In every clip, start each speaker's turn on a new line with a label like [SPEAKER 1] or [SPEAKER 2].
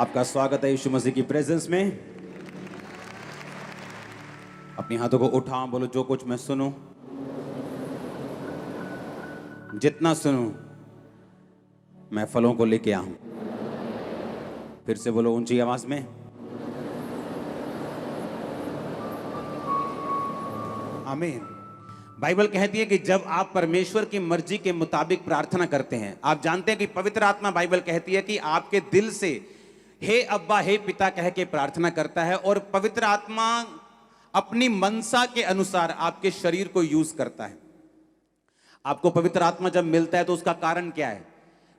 [SPEAKER 1] आपका स्वागत है यीशु मसीह की प्रेजेंस में। अपने हाथों को उठाओ, बोलो जो कुछ मैं सुनूं, जितना सुनूं मैं फलों को लेके आऊं। फिर से बोलो ऊंची आवाज में, आमीन। बाइबल कहती है कि जब आप परमेश्वर की मर्जी के मुताबिक प्रार्थना करते हैं, आप जानते हैं कि पवित्र आत्मा, बाइबल कहती है कि आपके दिल से हे अब्बा हे पिता कह के प्रार्थना करता है, और पवित्र आत्मा अपनी मनसा के अनुसार आपके शरीर को यूज करता है। आपको पवित्र आत्मा जब मिलता है तो उसका कारण क्या है?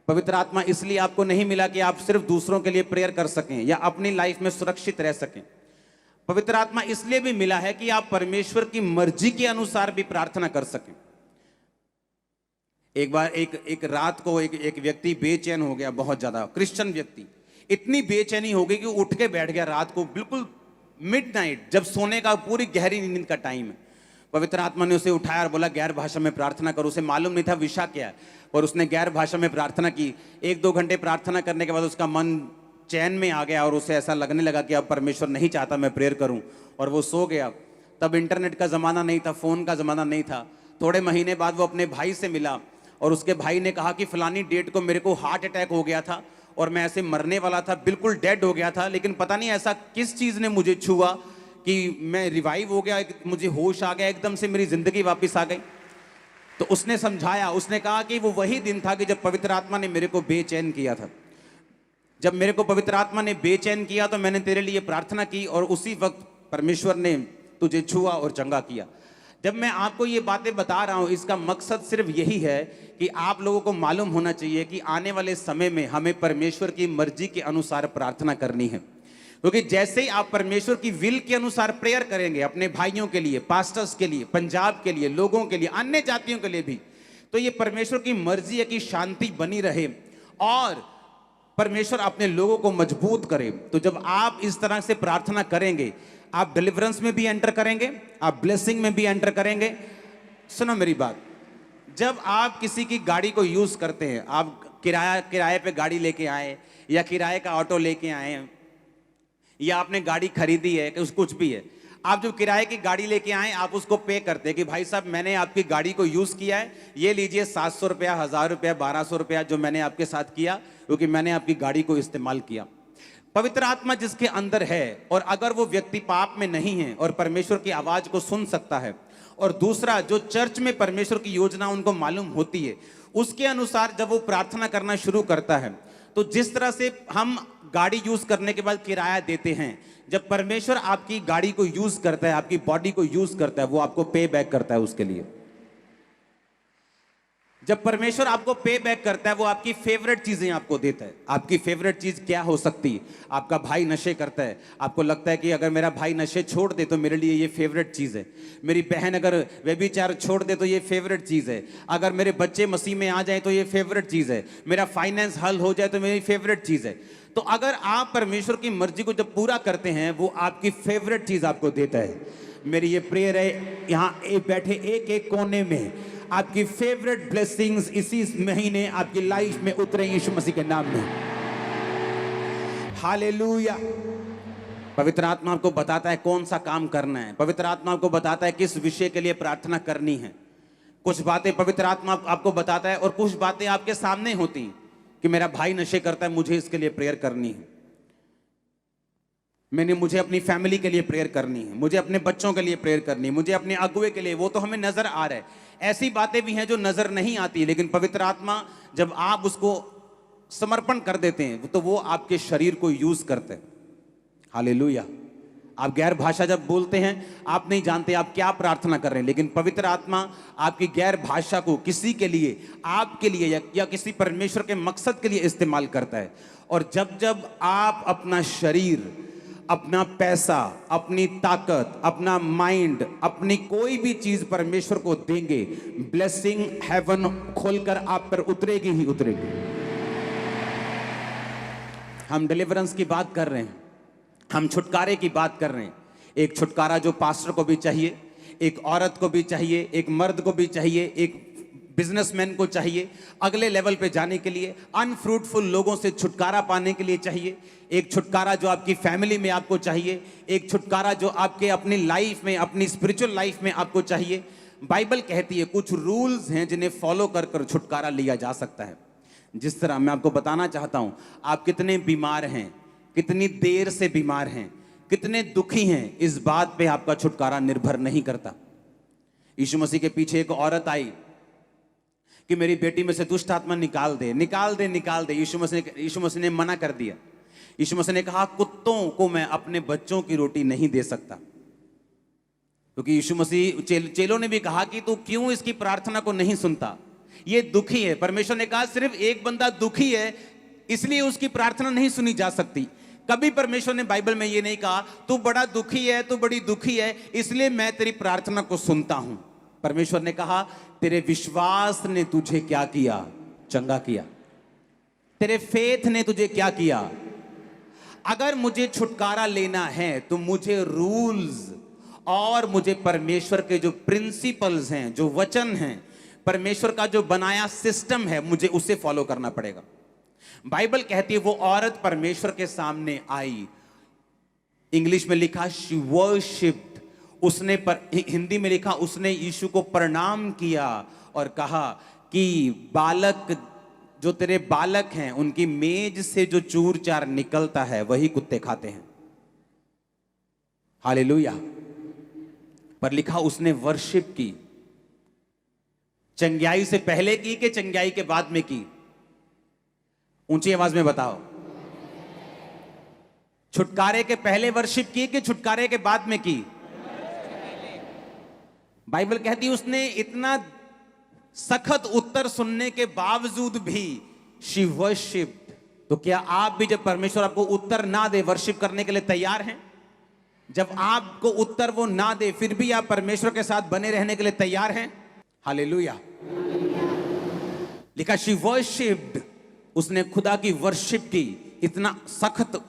[SPEAKER 1] पवित्र आत्मा इसलिए आपको नहीं मिला कि आप सिर्फ दूसरों के लिए प्रेयर कर सकें या अपनी लाइफ में सुरक्षित रह सकें। पवित्र आत्मा इसलिए भी मिला है कि आप परमेश्वर की मर्जी के अनुसार भी प्रार्थना कर सकें। एक बार एक रात को एक व्यक्ति बेचैन हो गया, बहुत ज्यादा क्रिश्चियन व्यक्ति। इतनी बेचैनी हो गई कि उठ के बैठ गया रात को, बिल्कुल मिडनाइट, जब सोने का पूरी गहरी नींद का टाइम है। पवित्र आत्मा ने उसे उठाया और बोला गैर भाषा में प्रार्थना करो। उसे मालूम नहीं था विषय क्या है, और उसने गैर भाषा में प्रार्थना की। 1-2 घंटे प्रार्थना करने के बाद उसका मन चैन में आ गया और उसे ऐसा लगने लगा कि अब परमेश्वर नहीं चाहता मैं प्रेयर करूं, और वो सो गया। तब इंटरनेट का ज़माना नहीं था, फ़ोन का ज़माना नहीं था। थोड़े महीने बाद वो अपने भाई से मिला और उसके भाई ने कहा कि फलानी डेट को मेरे को हार्ट अटैक हो गया था और मैं ऐसे मरने वाला था, बिल्कुल डेड हो गया था, लेकिन पता नहीं ऐसा किस चीज़ ने मुझे छुआ कि मैं रिवाइव हो गया, मुझे होश आ गया, एकदम से मेरी ज़िंदगी वापस आ गई। तो उसने समझाया, उसने कहा कि वो वही दिन था कि जब पवित्र आत्मा ने मेरे को बेचैन किया था। जब मेरे को पवित्र आत्मा ने बेचैन किया तो मैंने तेरे लिए प्रार्थना की और उसी वक्त परमेश्वर ने तुझे छुआ और चंगा किया। जब मैं आपको ये बातें बता रहा हूं, इसका मकसद सिर्फ यही है कि आप लोगों को मालूम होना चाहिए कि आने वाले समय में हमें परमेश्वर की मर्जी के अनुसार प्रार्थना करनी है। क्योंकि जैसे ही आप परमेश्वर की विल के अनुसार प्रेयर करेंगे, अपने भाइयों के लिए, पास्टर्स के लिए, पंजाब के लिए, लोगों के लिए, अन्य जातियों के लिए भी, तो ये परमेश्वर की मर्जी है कि शांति बनी रहे और परमेश्वर अपने लोगों को मजबूत करे। तो जब आप इस तरह से प्रार्थना करेंगे, आप डिलीवरेंस में भी एंटर करेंगे, आप ब्लेसिंग में भी एंटर करेंगे। सुनो मेरी बात, जब आप किसी की गाड़ी को यूज करते हैं, आप किराए पे गाड़ी लेके आए या किराए का ऑटो लेके आए या आपने गाड़ी खरीदी है, कुछ भी है, आप जो किराए की गाड़ी लेके आए आप उसको पे करते हैं कि भाई साहब मैंने आपकी गाड़ी को यूज किया है, ये लीजिए 700 रुपया, 1000 रुपया, 1200 रुपया जो मैंने आपके साथ किया, क्योंकि मैंने आपकी गाड़ी को इस्तेमाल किया। पवित्र आत्मा जिसके अंदर है, और अगर वो व्यक्ति पाप में नहीं है और परमेश्वर की आवाज को सुन सकता है, और दूसरा जो चर्च में परमेश्वर की योजना उनको मालूम होती है, उसके अनुसार जब वो प्रार्थना करना शुरू करता है, तो जिस तरह से हम गाड़ी यूज करने के बाद किराया देते हैं, जब परमेश्वर आपकी गाड़ी को यूज करता है, आपकी बॉडी को यूज करता है, वो आपको पे बैक करता है उसके लिए। जब परमेश्वर आपको पे बैक करता है, वो आपकी फेवरेट चीजें आपको देता है। आपकी फेवरेट चीज क्या हो सकती है? आपका भाई नशे करता है, आपको लगता है कि अगर मेरा भाई नशे छोड़ दे तो मेरे लिए ये फेवरेट चीज है। मेरी बहन अगर व्यभिचार छोड़ दे तो ये फेवरेट चीज है। अगर मेरे बच्चे मसीह में आ जाए तो ये फेवरेट चीज है। मेरा फाइनेंस हल हो जाए तो मेरी फेवरेट चीज है। तो अगर आप परमेश्वर की मर्जी को जब पूरा करते हैं, वो आपकी फेवरेट चीज आपको देता है। मेरी ये प्रेयर है, यहाँ बैठे एक एक कोने में आपकी फेवरेट ब्लेसिंग्स इसी महीने आपकी लाइफ में उतरे यीशु मसीह के नाम में। हालेलुया। पवित्र आत्मा आपको बताता है कौन सा काम करना है। पवित्र आत्मा आपको बताता है किस विषय के लिए प्रार्थना करनी है। कुछ बातें पवित्र आत्मा आपको बताता है और कुछ बातें आपके सामने होती हैं कि मेरा भाई नशे करता है, मुझे इसके लिए प्रेयर करनी है। मुझे अपनी फैमिली के लिए प्रेयर करनी है, मुझे अपने बच्चों के लिए प्रेयर करनी है, मुझे अपने अगुए के लिए। वो तो हमें नजर आ रहा है। ऐसी बातें भी हैं जो नजर नहीं आती, लेकिन पवित्र आत्मा जब आप उसको समर्पण कर देते हैं तो वो आपके शरीर को यूज करते हैं। हालेलुया। आप गैर भाषा जब बोलते हैं, आप नहीं जानते आप क्या प्रार्थना कर रहे हैं, लेकिन पवित्र आत्मा आपकी गैर भाषा को किसी के लिए, आपके लिए या किसी परमेश्वर के मकसद के लिए इस्तेमाल करता है। और जब जब आप अपना शरीर, अपना पैसा, अपनी ताकत, अपना माइंड, अपनी कोई भी चीज परमेश्वर को देंगे, ब्लेसिंग हेवन खोलकर आप पर उतरेगी ही उतरेगी। हम डिलीवरेंस की बात कर रहे हैं, हम छुटकारे की बात कर रहे हैं। एक छुटकारा जो पास्टर को भी चाहिए, एक औरत को भी चाहिए, एक मर्द को भी चाहिए, एक बिजनेसमैन को चाहिए अगले लेवल पे जाने के लिए, अनफ्रूटफुल लोगों से छुटकारा पाने के लिए चाहिए, एक छुटकारा जो आपकी फैमिली में आपको चाहिए, एक छुटकारा जो आपके अपनी लाइफ में, अपनी स्पिरिचुअल लाइफ में आपको चाहिए। बाइबल कहती है कुछ रूल्स हैं जिन्हें फॉलो कर कर छुटकारा लिया जा सकता है। जिस तरह मैं आपको बताना चाहता हूं, आप कितने बीमार हैं, कितनी देर से बीमार हैं, कितने दुखी हैं, इस बात पे आपका छुटकारा निर्भर नहीं करता। यीशु मसीह के पीछे एक औरत आई कि मेरी बेटी में से दुष्ट आत्मा निकाल दे, निकाल दे, निकाल दे। यीशु मसीह ने मना कर दिया। यीशु मसीह ने कहा कुत्तों को मैं अपने बच्चों की रोटी नहीं दे सकता। क्योंकि यीशु मसीह चेलों ने भी कहा कि तू क्यों इसकी प्रार्थना को नहीं सुनता, ये दुखी है। परमेश्वर ने कहा सिर्फ एक बंदा दुखी है इसलिए उसकी प्रार्थना नहीं सुनी जा सकती। कभी परमेश्वर ने बाइबल में ये नहीं कहा तू बड़ा दुखी है, तू बड़ी दुखी है इसलिए मैं तेरी प्रार्थना को सुनता हूं। परमेश्वर ने कहा तेरे विश्वास ने तुझे क्या किया, चंगा किया। तेरे फेथ ने तुझे क्या किया। अगर मुझे छुटकारा लेना है तो मुझे रूल्स और मुझे परमेश्वर के जो प्रिंसिपल्स हैं, जो वचन हैं, परमेश्वर का जो बनाया सिस्टम है, मुझे उसे फॉलो करना पड़ेगा। बाइबल कहती है वो औरत परमेश्वर के सामने आई। इंग्लिश में लिखा शी वर्शिप्ड, उसने हिंदी में लिखा उसने यीशु को प्रणाम किया और कहा कि बालक, जो तेरे बालक हैं उनकी मेज से जो चूर चार निकलता है वही कुत्ते खाते हैं। हालेलुया। पर लिखा उसने वर्शिप की। चंगाई से पहले की कि चंगाई के बाद में की? ऊंची आवाज में बताओ। छुटकारे के पहले वर्शिप की कि छुटकारे के बाद में की? बाइबल कहती है उसने इतना सखत उत्तर सुनने के बावजूद भी शी वर्शिप्ड। तो क्या आप भी जब परमेश्वर आपको उत्तर ना दे वर्शिप करने के लिए तैयार हैं? जब आपको उत्तर वो ना दे फिर भी आप परमेश्वर के साथ बने रहने के लिए तैयार हैं? हालेलुया। लिखा शी वर्शिप्ड, उसने खुदा की वर्शिप की। इतना सख्त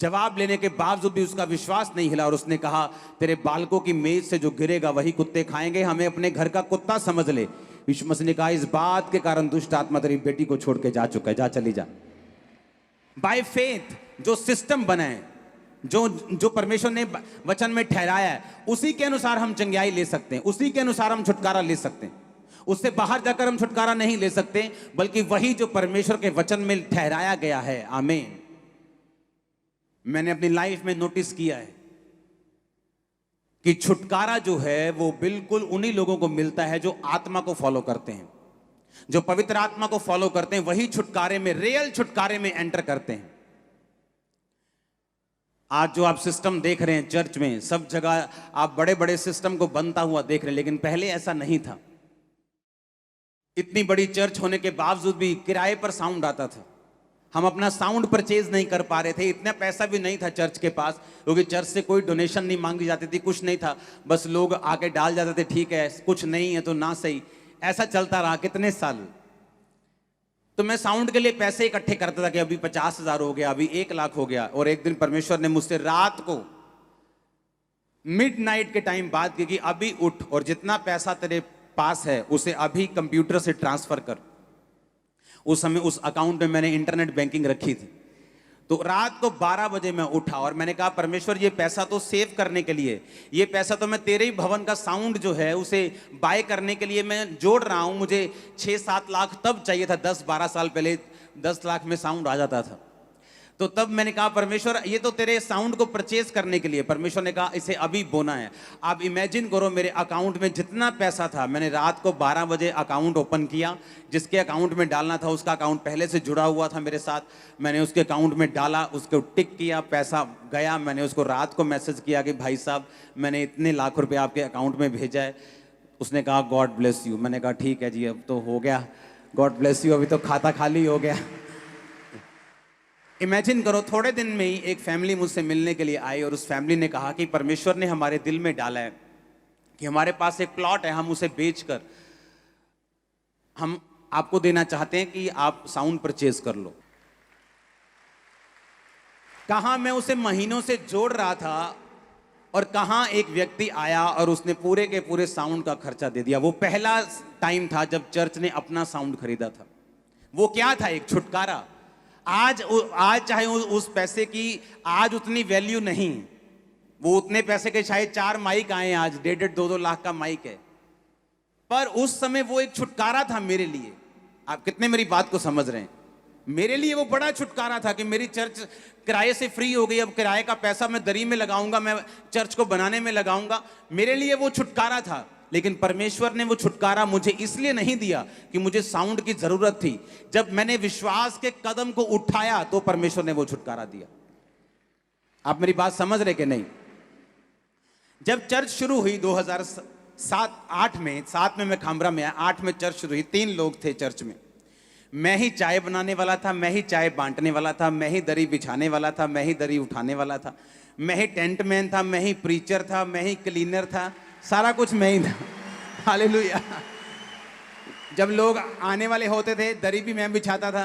[SPEAKER 1] जवाब लेने के बावजूद भी उसका विश्वास नहीं हिला और उसने कहा तेरे बालकों की मेज से जो गिरेगा वही कुत्ते खाएंगे, हमें अपने घर का कुत्ता समझ ले। यीशु मसीह ने कहा इस बात के कारण दुष्ट आत्मा तेरी बेटी को छोड़ के जा चुका है, जा चली जा। बाय फेथ जो सिस्टम बना है, जो परमेश्वर ने वचन में ठहराया है, उसी के अनुसार हम चंगाई ले सकते हैं, उसी के अनुसार हम छुटकारा ले सकते हैं। उससे बाहर जाकर हम छुटकारा नहीं ले सकते, बल्कि वही जो परमेश्वर के वचन में ठहराया गया है। आमीन। मैंने अपनी लाइफ में नोटिस किया है कि छुटकारा जो है वो बिल्कुल उन्हीं लोगों को मिलता है जो आत्मा को फॉलो करते हैं, जो पवित्र आत्मा को फॉलो करते हैं, वही छुटकारे में, रियल छुटकारे में एंटर करते हैं। आज जो आप सिस्टम देख रहे हैं चर्च में, सब जगह आप बड़े बड़े सिस्टम को बनता हुआ देख रहे हैं, लेकिन पहले ऐसा नहीं था। इतनी बड़ी चर्च होने के बावजूद भी किराए पर साउंड आता था। हम अपना साउंड परचेज नहीं कर पा रहे थे, इतना पैसा भी नहीं था चर्च के पास, क्योंकि चर्च से कोई डोनेशन नहीं मांगी जाती थी, कुछ नहीं था, बस लोग आके डाल जाते थे, ठीक है कुछ नहीं है तो ना सही। ऐसा चलता रहा कितने साल। तो मैं साउंड के लिए पैसे इकट्ठे करता था कि अभी 50,000 हो गया, अभी 1,00,000 हो गया। और एक दिन परमेश्वर ने मुझसे रात को मिडनाइट के टाइम बात की कि अभी उठ और जितना पैसा तेरे पास है उसे अभी कंप्यूटर से ट्रांसफर कर। उस समय उस अकाउंट में मैंने इंटरनेट बैंकिंग रखी थी। तो रात को 12 बजे मैं उठा और मैंने कहा परमेश्वर ये पैसा तो सेव करने के लिए, ये पैसा तो मैं तेरे ही भवन का साउंड जो है उसे बाय करने के लिए मैं जोड़ रहा हूं। मुझे 6-7 लाख तब चाहिए था, 10-12 साल पहले 10 लाख में साउंड आ जाता था। तो तब मैंने कहा परमेश्वर ये तो तेरे साउंड को परचेज करने के लिए। परमेश्वर ने कहा इसे अभी बोना है। आप इमेजिन करो मेरे अकाउंट में जितना पैसा था, मैंने रात को 12 बजे अकाउंट ओपन किया, जिसके अकाउंट में डालना था उसका अकाउंट पहले से जुड़ा हुआ था मेरे साथ, मैंने उसके अकाउंट में डाला, उसको टिक किया, पैसा गया। मैंने उसको रात को मैसेज किया कि भाई साहब मैंने इतने लाख रुपये आपके अकाउंट में भेजा है। उसने कहा गॉड ब्लेस यू। मैंने कहा ठीक है जी अब तो हो गया, गॉड ब्लेस यू, अभी तो खाता खाली हो गया। इमेजिन करो थोड़े दिन में ही एक फैमिली मुझसे मिलने के लिए आई और उस फैमिली ने कहा कि परमेश्वर ने हमारे दिल में डाला है कि हमारे पास एक प्लॉट है, हम उसे बेचकर हम आपको देना चाहते हैं कि आप साउंड परचेज कर लो। कहा मैं उसे महीनों से जोड़ रहा था और कहाँ एक व्यक्ति आया और उसने पूरे के पूरे साउंड का खर्चा दे दिया। वो पहला टाइम था जब चर्च ने अपना साउंड खरीदा था। वो क्या था? एक छुटकारा। आज चाहे उस पैसे की आज उतनी वैल्यू नहीं, वो उतने पैसे के शायद 4 माइक आए, आज 1.5-2 लाख का माइक है, पर उस समय वो एक छुटकारा था मेरे लिए। आप कितने मेरी बात को समझ रहे हैं? मेरे लिए वो बड़ा छुटकारा था कि मेरी चर्च किराए से फ्री हो गई, अब किराए का पैसा मैं दरी में लगाऊंगा, मैं चर्च को बनाने में लगाऊंगा। मेरे लिए वो छुटकारा था। लेकिन परमेश्वर ने वो छुटकारा मुझे इसलिए नहीं दिया कि मुझे साउंड की जरूरत थी। जब मैंने विश्वास के कदम को उठाया तो परमेश्वर ने वो छुटकारा दिया। आप मेरी बात समझ रहे कि नहीं? जब चर्च शुरू हुई 2007-8 में, 7 में मैं खामरा में आया, 8 में चर्च शुरू हुई। 3 लोग थे चर्च में। मैं ही चाय बनाने वाला था, मैं ही चाय बांटने वाला था, मैं ही दरी बिछाने वाला था, मैं ही दरी उठाने वाला था, मैं ही टेंट मैन था, मैं ही प्रीचर था, मैं ही क्लीनर था, सारा कुछ मैं ही था। हालेलुया। जब लोग आने वाले होते थे, दरी भी मैं बिछाता था,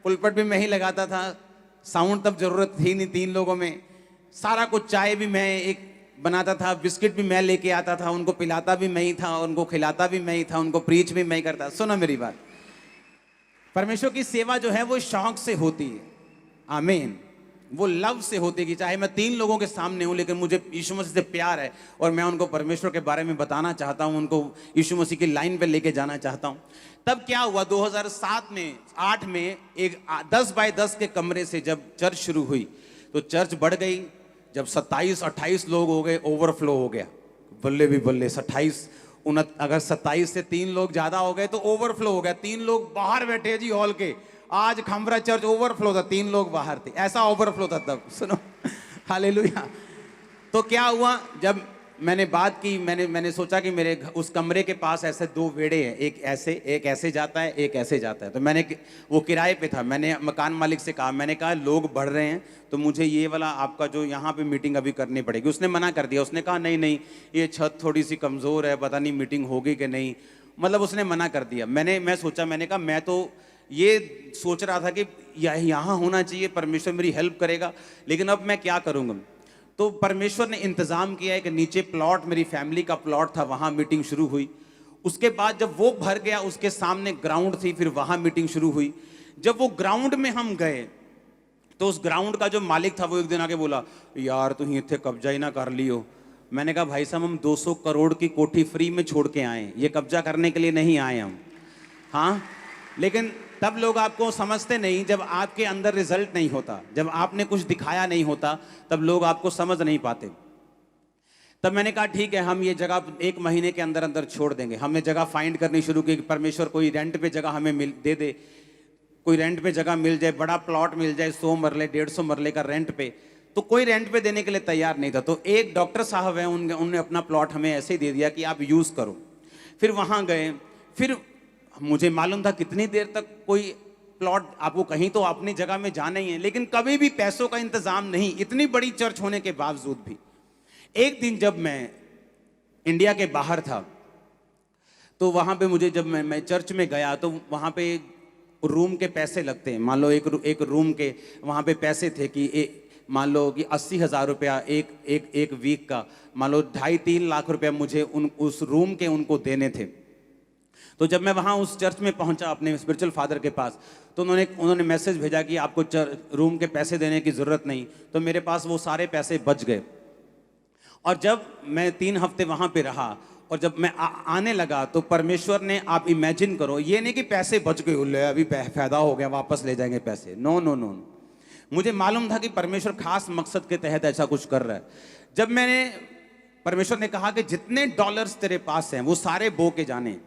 [SPEAKER 1] पुलपट भी मैं ही लगाता था। साउंड तब जरूरत थी नहीं 3 लोगों में। सारा कुछ, चाय भी मैं एक बनाता था, बिस्किट भी मैं लेके आता था, उनको पिलाता भी मैं ही था, उनको खिलाता भी मैं ही था, उनको प्रीच भी मैं ही करता। सुनो मेरी बात, परमेश्वर की सेवा जो है वो शौक से होती है। आमीन। वो लव से होती है कि चाहे मैं 3 लोगों के सामने हूं, लेकिन मुझे यीशु मसीह से प्यार है और मैं उनको परमेश्वर के बारे में बताना चाहता हूं, उनको यीशु मसीह की लाइन पे लेके जाना चाहता हूं। तब क्या हुआ, 2007 में 8 में एक 10 बाय 10 के कमरे से जब चर्च शुरू हुई तो चर्च बढ़ गई। जब 27-28 लोग हो गए, ओवरफ्लो हो गया। बल्ले भी बल्ले, 28 अगर 27 से 3 लोग ज्यादा हो गए तो ओवरफ्लो हो गया। 3 लोग बाहर बैठे जी हॉल के। आज खामरा चर्च ओवरफ्लो था, 3 लोग बाहर थे, ऐसा ओवरफ्लो था तब। सुनो, हालेलुया। तो क्या हुआ, जब मैंने बात की, मैंने सोचा कि मेरे उस कमरे के पास ऐसे 2 वेड़े हैं, एक ऐसे जाता है, एक ऐसे जाता है। तो मैंने, वो किराए पे था, मैंने मकान मालिक से कहा, मैंने कहा लोग बढ़ रहे हैं तो मुझे ये वाला आपका जो यहाँ पे मीटिंग अभी करनी पड़ेगी। उसने मना कर दिया। उसने कहा नहीं नहीं, ये छत थोड़ी सी कमज़ोर है, पता नहीं मीटिंग होगी कि नहीं, मतलब उसने मना कर दिया। मैं सोचा, मैंने कहा मैं तो ये सोच रहा था कि यहाँ होना चाहिए, परमेश्वर मेरी हेल्प करेगा, लेकिन अब मैं क्या करूँगा। तो परमेश्वर ने इंतज़ाम किया है कि नीचे प्लॉट, मेरी फैमिली का प्लॉट था, वहाँ मीटिंग शुरू हुई। उसके बाद जब वो भर गया, उसके सामने ग्राउंड थी, फिर वहाँ मीटिंग शुरू हुई। जब वो ग्राउंड में हम गए तो उस ग्राउंड का जो मालिक था वो एक दिन आके बोला, यार तुम इतने कब्जा ही ना कर लियो। मैंने कहा भाई साहब, हम 200 करोड़ की कोठी फ्री में छोड़ के आए, ये कब्जा करने के लिए नहीं आए हम। हाँ, लेकिन तब लोग आपको समझते नहीं, जब आपके अंदर रिजल्ट नहीं होता, जब आपने कुछ दिखाया नहीं होता, तब लोग आपको समझ नहीं पाते। तब मैंने कहा ठीक है, हम ये जगह 1 महीने के अंदर अंदर छोड़ देंगे। हमने जगह फाइंड करनी शुरू की, परमेश्वर कोई रेंट पे जगह हमें दे दे, कोई रेंट पे जगह मिल जाए, बड़ा प्लॉट मिल जाए, 100 मरले 150 मरले का रेंट पे। तो कोई रेंट पे देने के लिए तैयार नहीं था। तो एक डॉक्टर साहब हैं, उन्होंने अपना प्लॉट हमें ऐसे ही दे दिया कि आप यूज़ करो। फिर वहाँ गए, फिर मुझे मालूम था कितनी देर तक कोई प्लॉट, आपको कहीं तो अपनी जगह में जाना ही है, लेकिन कभी भी पैसों का इंतजाम नहीं, इतनी बड़ी चर्च होने के बावजूद भी। एक दिन जब मैं इंडिया के बाहर था तो वहाँ पे मुझे, जब मैं चर्च में गया तो वहाँ पे रूम के पैसे लगते हैं। मान लो एक रूम के वहाँ पे पैसे थे कि मान लो कि 80,000 रुपया एक वीक का, मान लो 2.5-3 लाख रुपया मुझे उस रूम के उनको देने थे। तो जब मैं वहाँ उस चर्च में पहुँचा अपने स्पिरिचुअल फादर के पास, तो उन्होंने मैसेज भेजा कि आपको रूम के पैसे देने की ज़रूरत नहीं। तो मेरे पास वो सारे पैसे बच गए। और जब मैं 3 हफ्ते वहाँ पे रहा और जब मैं आने लगा तो परमेश्वर ने, आप इमेजिन करो, ये नहीं कि पैसे बच गए, ले अभी फ़ायदा हो गया वापस ले जाएंगे पैसे, नो नो नो। मुझे मालूम था कि परमेश्वर खास मकसद के तहत ऐसा कुछ कर रहा है। जब मैंने, परमेश्वर ने कहा कि जितने डॉलर्स तेरे पास हैं वो सारे बो के जाने।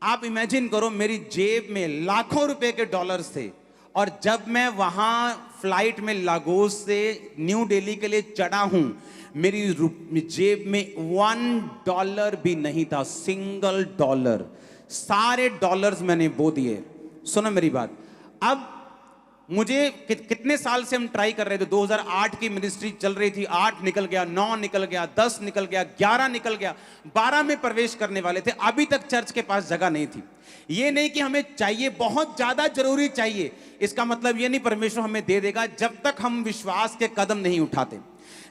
[SPEAKER 1] आप इमेजिन करो, मेरी जेब में लाखों रुपए के डॉलर्स थे। और जब मैं वहां फ्लाइट में लागोस से न्यू दिल्ली के लिए चढ़ा हूं, मेरी जेब में $1 भी नहीं था, सिंगल डॉलर। सारे डॉलर्स मैंने बो दिए। सुनो मेरी बात, अब मुझे कितने साल से हम ट्राई कर रहे थे। 2008 की मिनिस्ट्री चल रही थी, 8 निकल गया, 9 निकल गया, 10 निकल गया, 11 निकल गया, 12 में प्रवेश करने वाले थे, अभी तक चर्च के पास जगह नहीं थी। ये नहीं कि हमें चाहिए, बहुत ज्यादा जरूरी चाहिए, इसका मतलब ये नहीं परमेश्वर हमें दे देगा जब तक हम विश्वास के कदम नहीं उठाते।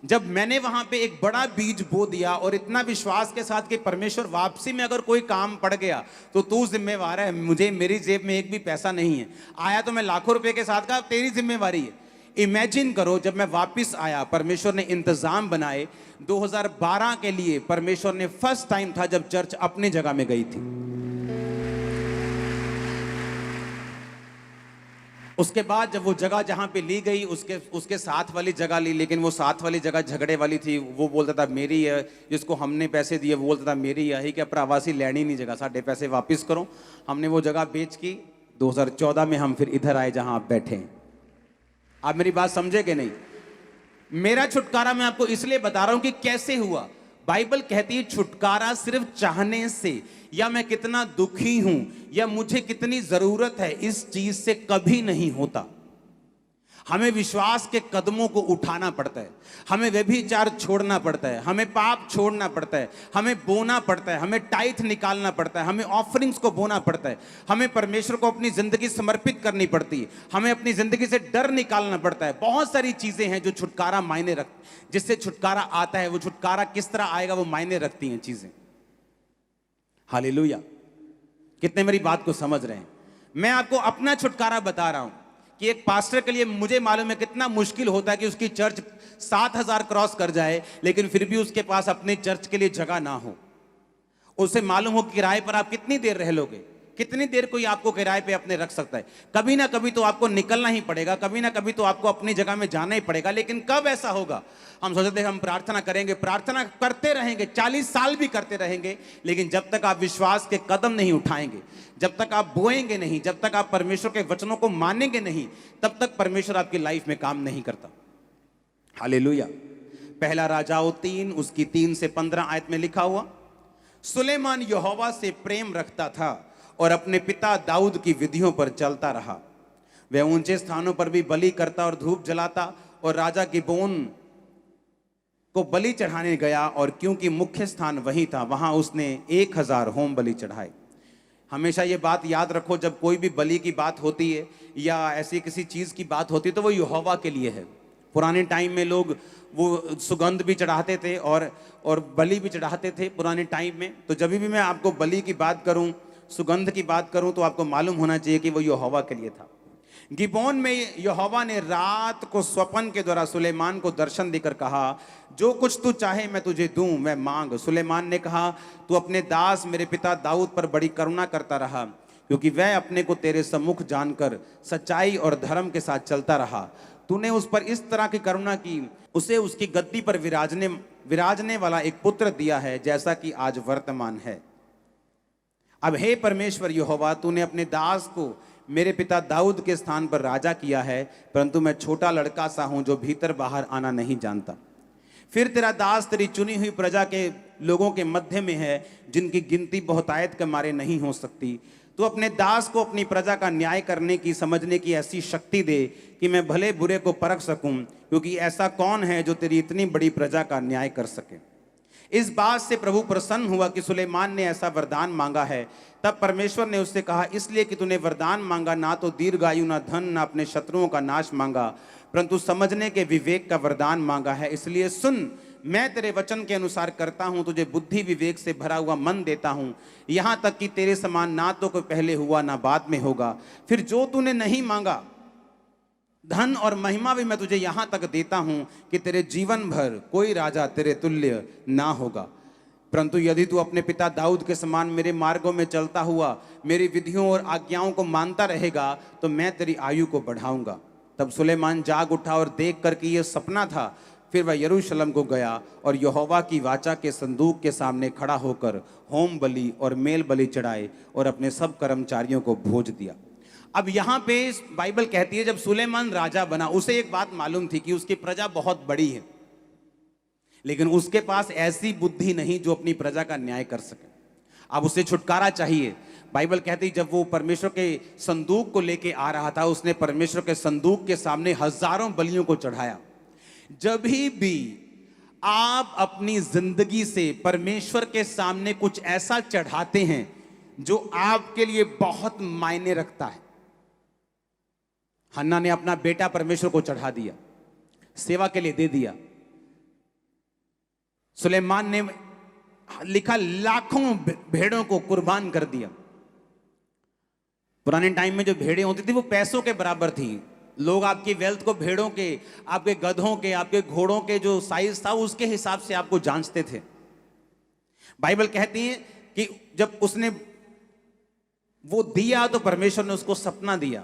[SPEAKER 1] जब मैंने वहां पे एक बड़ा बीज बो दिया और इतना विश्वास के साथ कि परमेश्वर वापसी में अगर कोई काम पड़ गया तो तू जिम्मेवार है, मुझे मेरी जेब में एक भी पैसा नहीं है, आया तो मैं लाखों रुपए के साथ का, तेरी जिम्मेवारी है। इमेजिन करो जब मैं वापस आया, परमेश्वर ने इंतजाम बनाए। 2012 के लिए परमेश्वर ने फर्स्ट टाइम था जब चर्च अपनी जगह में गई थी। उसके बाद जब वो जगह जहां पे ली गई, उसके साथ वाली जगह ली, लेकिन वो साथ वाली जगह झगड़े वाली थी। वो बोलता था मेरी है, जिसको हमने पैसे दिए वो बोलता था मेरी है, क्या प्रवासी लैनी नहीं जगह, साढ़े पैसे वापस करो। हमने वो जगह बेच की। 2014 में हम फिर इधर आए जहां आप बैठे हैं। आप मेरी बात समझे कि नहीं? मेरा छुटकारा मैं आपको इसलिए बता रहा हूं कि कैसे हुआ। बाइबल कहती है छुटकारा सिर्फ चाहने से, या मैं कितना दुखी हूं, या मुझे कितनी जरूरत है, इस चीज से कभी नहीं होता। हमें विश्वास के कदमों को उठाना पड़ता है, हमें व्यभिचार छोड़ना पड़ता है, हमें पाप छोड़ना पड़ता है, हमें बोना पड़ता है, हमें टाइथ निकालना पड़ता है, हमें ऑफरिंग्स को बोना पड़ता है, हमें परमेश्वर को अपनी जिंदगी समर्पित करनी पड़ती है, हमें अपनी जिंदगी से डर निकालना पड़ता है। बहुत सारी चीजें हैं जो छुटकारा मायने रख, जिससे छुटकारा आता है। वो छुटकारा किस तरह आएगा वो मायने रखती हैं चीजें। हालेलुया! कितने मेरी बात को समझ रहे हैं? मैं आपको अपना छुटकारा बता रहा हूं कि एक पास्टर के लिए मुझे मालूम है कितना मुश्किल होता है कि उसकी चर्च 7,000 क्रॉस कर जाए, लेकिन फिर भी उसके पास अपने चर्च के लिए जगह ना हो। उसे मालूम हो किराए पर आप कितनी देर रह लोगे, कितनी देर कोई आपको किराए पे अपने रख सकता है। कभी ना कभी तो आपको निकलना ही पड़ेगा, कभी ना कभी तो आपको अपनी जगह में जाना ही पड़ेगा। लेकिन कब ऐसा होगा? हम सोचते हैं हम प्रार्थना करेंगे, प्रार्थना करते रहेंगे, 40 साल भी करते रहेंगे, लेकिन जब तक आप विश्वास के कदम नहीं उठाएंगे, जब तक आप बोएंगे नहीं, जब तक आप परमेश्वर के वचनों को मानेंगे नहीं, तब तक परमेश्वर आपकी लाइफ में काम नहीं करता। हालेलुया! पहला राजाओं 3 उसकी 3 से 15 आयत में लिखा हुआ, सुलेमान यहोवा से प्रेम रखता था और अपने पिता दाऊद की विधियों पर चलता रहा। वह ऊंचे स्थानों पर भी बलि करता और धूप जलाता, और राजा गिबोन को बलि चढ़ाने गया, और क्योंकि मुख्य स्थान वही था, वहां उसने 1000 होम बलि चढ़ाए। हमेशा ये बात याद रखो, जब कोई भी बलि की बात होती है या ऐसी किसी चीज की बात होती है तो वो यहोवा के लिए है। पुराने टाइम में लोग वो सुगंध भी चढ़ाते थे और बलि भी चढ़ाते थे पुराने टाइम में। तो जब भी मैं आपको बलि की बात करूं, सुगंध की बात करूं, तो आपको मालूम होना चाहिए कि वो यहोवा के लिए था। गिबोन में यहोवा ने रात को स्वप्न के द्वारा सुलेमान को दर्शन देकर कहा, जो कुछ तू चाहे मैं तुझे दूं, मैं मांग। सुलेमान ने कहा, तू अपने दास मेरे पिता दाऊद पर बड़ी करुणा करता रहा, क्योंकि वह अपने को तेरे सम्मुख जानकर सच्चाई और धर्म के साथ चलता रहा। तूने उस पर इस तरह की करुणा की, उसे उसकी गद्दी पर विराजने वाला एक पुत्र दिया है, जैसा कि आज वर्तमान है। अब हे परमेश्वर यहोवा, तूने अपने दास को मेरे पिता दाऊद के स्थान पर राजा किया है, परंतु मैं छोटा लड़का सा हूं जो भीतर बाहर आना नहीं जानता। फिर तेरा दास तेरी चुनी हुई प्रजा के लोगों के मध्य में है, जिनकी गिनती बहुतायत के मारे नहीं हो सकती। तो अपने दास को अपनी प्रजा का न्याय करने की, समझने की ऐसी शक्ति दे कि मैं भले बुरे को परख सकूं, क्योंकि ऐसा कौन है जो तेरी इतनी बड़ी प्रजा का न्याय कर सके। इस बात से प्रभु प्रसन्न हुआ कि सुलेमान ने ऐसा वरदान मांगा है। तब परमेश्वर ने उससे कहा, इसलिए कि तूने वरदान मांगा, ना तो दीर्घायु, ना धन, ना अपने शत्रुओं का नाश मांगा, परंतु समझने के विवेक का वरदान मांगा है। इसलिए सुन, मैं तेरे वचन के अनुसार करता हूं, तुझे बुद्धि विवेक से भरा हुआ मन देता हूं, यहां तक कि तेरे समान ना तो कोई पहले हुआ ना बाद में होगा। फिर जो तूने नहीं मांगा, धन और महिमा भी मैं तुझे यहां तक देता हूं कि तेरे जीवन भर कोई राजा तेरे तुल्य ना होगा। परंतु यदि तू अपने पिता दाऊद के समान मेरे मार्गों में चलता हुआ मेरी विधियों और आज्ञाओं को मानता रहेगा, तो मैं तेरी आयु को बढ़ाऊंगा। तब सुलेमान जाग उठा और देख कर कि यह सपना था। फिर वह यरूशलेम को गया और यहोवा की वाचा के संदूक के सामने खड़ा होकर होम बलि और मेल बलि चढ़ाए और अपने सब कर्मचारियों को भोज दिया। अब यहां पे बाइबल कहती है, जब सुलेमान राजा बना, उसे एक बात मालूम थी कि उसकी प्रजा बहुत बड़ी है, लेकिन उसके पास ऐसी बुद्धि नहीं जो अपनी प्रजा का न्याय कर सके। अब उसे छुटकारा चाहिए। बाइबल कहती है, जब वो परमेश्वर के संदूक को लेके आ रहा था, उसने परमेश्वर के संदूक के सामने हजारों बलियों को चढ़ाया। जब भी आप अपनी जिंदगी से परमेश्वर के सामने कुछ ऐसा चढ़ाते हैं जो आपके लिए बहुत मायने रखता है। हन्ना ने अपना बेटा परमेश्वर को चढ़ा दिया, सेवा के लिए दे दिया। सुलेमान ने लिखा लाखों भेड़ों को कुर्बान कर दिया। पुराने टाइम में जो भेड़ें होती थी वो पैसों के बराबर थी। लोग आपकी वेल्थ को भेड़ों के, आपके गधों के, आपके घोड़ों के जो साइज था उसके हिसाब से आपको जांचते थे। बाइबल कहती है कि जब उसने वो दिया तो परमेश्वर ने उसको सपना दिया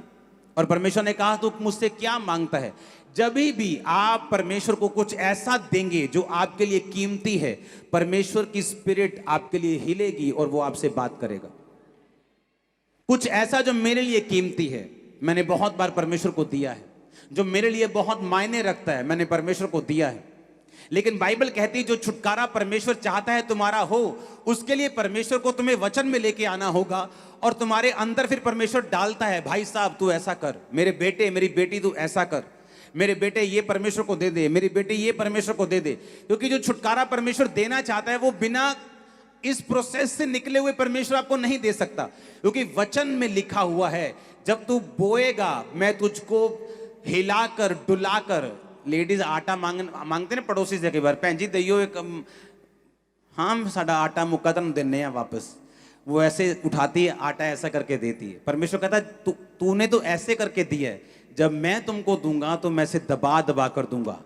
[SPEAKER 1] और परमेश्वर ने कहा तू मुझसे क्या मांगता है। जब भी आप परमेश्वर को कुछ ऐसा देंगे जो आपके लिए कीमती है, परमेश्वर की स्पिरिट आपके लिए हिलेगी और वो आपसे बात करेगा। कुछ ऐसा जो मेरे लिए कीमती है, मैंने बहुत बार परमेश्वर को दिया है। जो मेरे लिए बहुत मायने रखता है, मैंने परमेश्वर को दिया है। लेकिन बाइबल कहती है जो छुटकारा परमेश्वर चाहता है तुम्हारा हो, उसके लिए परमेश्वर को तुम्हें वचन में लेके आना होगा और तुम्हारे अंदर फिर परमेश्वर डालता है, भाई साहब तू ऐसा कर, मेरे बेटे मेरी बेटी तू ऐसा कर, मेरे बेटे ये परमेश्वर को दे दे, मेरी बेटी ये परमेश्वर को दे दे। क्योंकि जो छुटकारा परमेश्वर देना चाहता है वो बिना इस प्रोसेस से निकले हुए परमेश्वर आपको नहीं दे सकता। क्योंकि वचन में लिखा हुआ है जब तू बोएगा मैं तुझको हिलाकर डुलाकर, लेडीज आटा मांगते ना पड़ोसी से, कई बार भैन जी दइयो एक, हाँ साडा आटा मुक्का तुम देने वापस, वो ऐसे उठाती है आटा ऐसा करके देती है। परमेश्वर कहता है तूने तो ऐसे करके दिया है, जब मैं तुमको दूंगा तो मैं से दबा दबा कर दूंगा,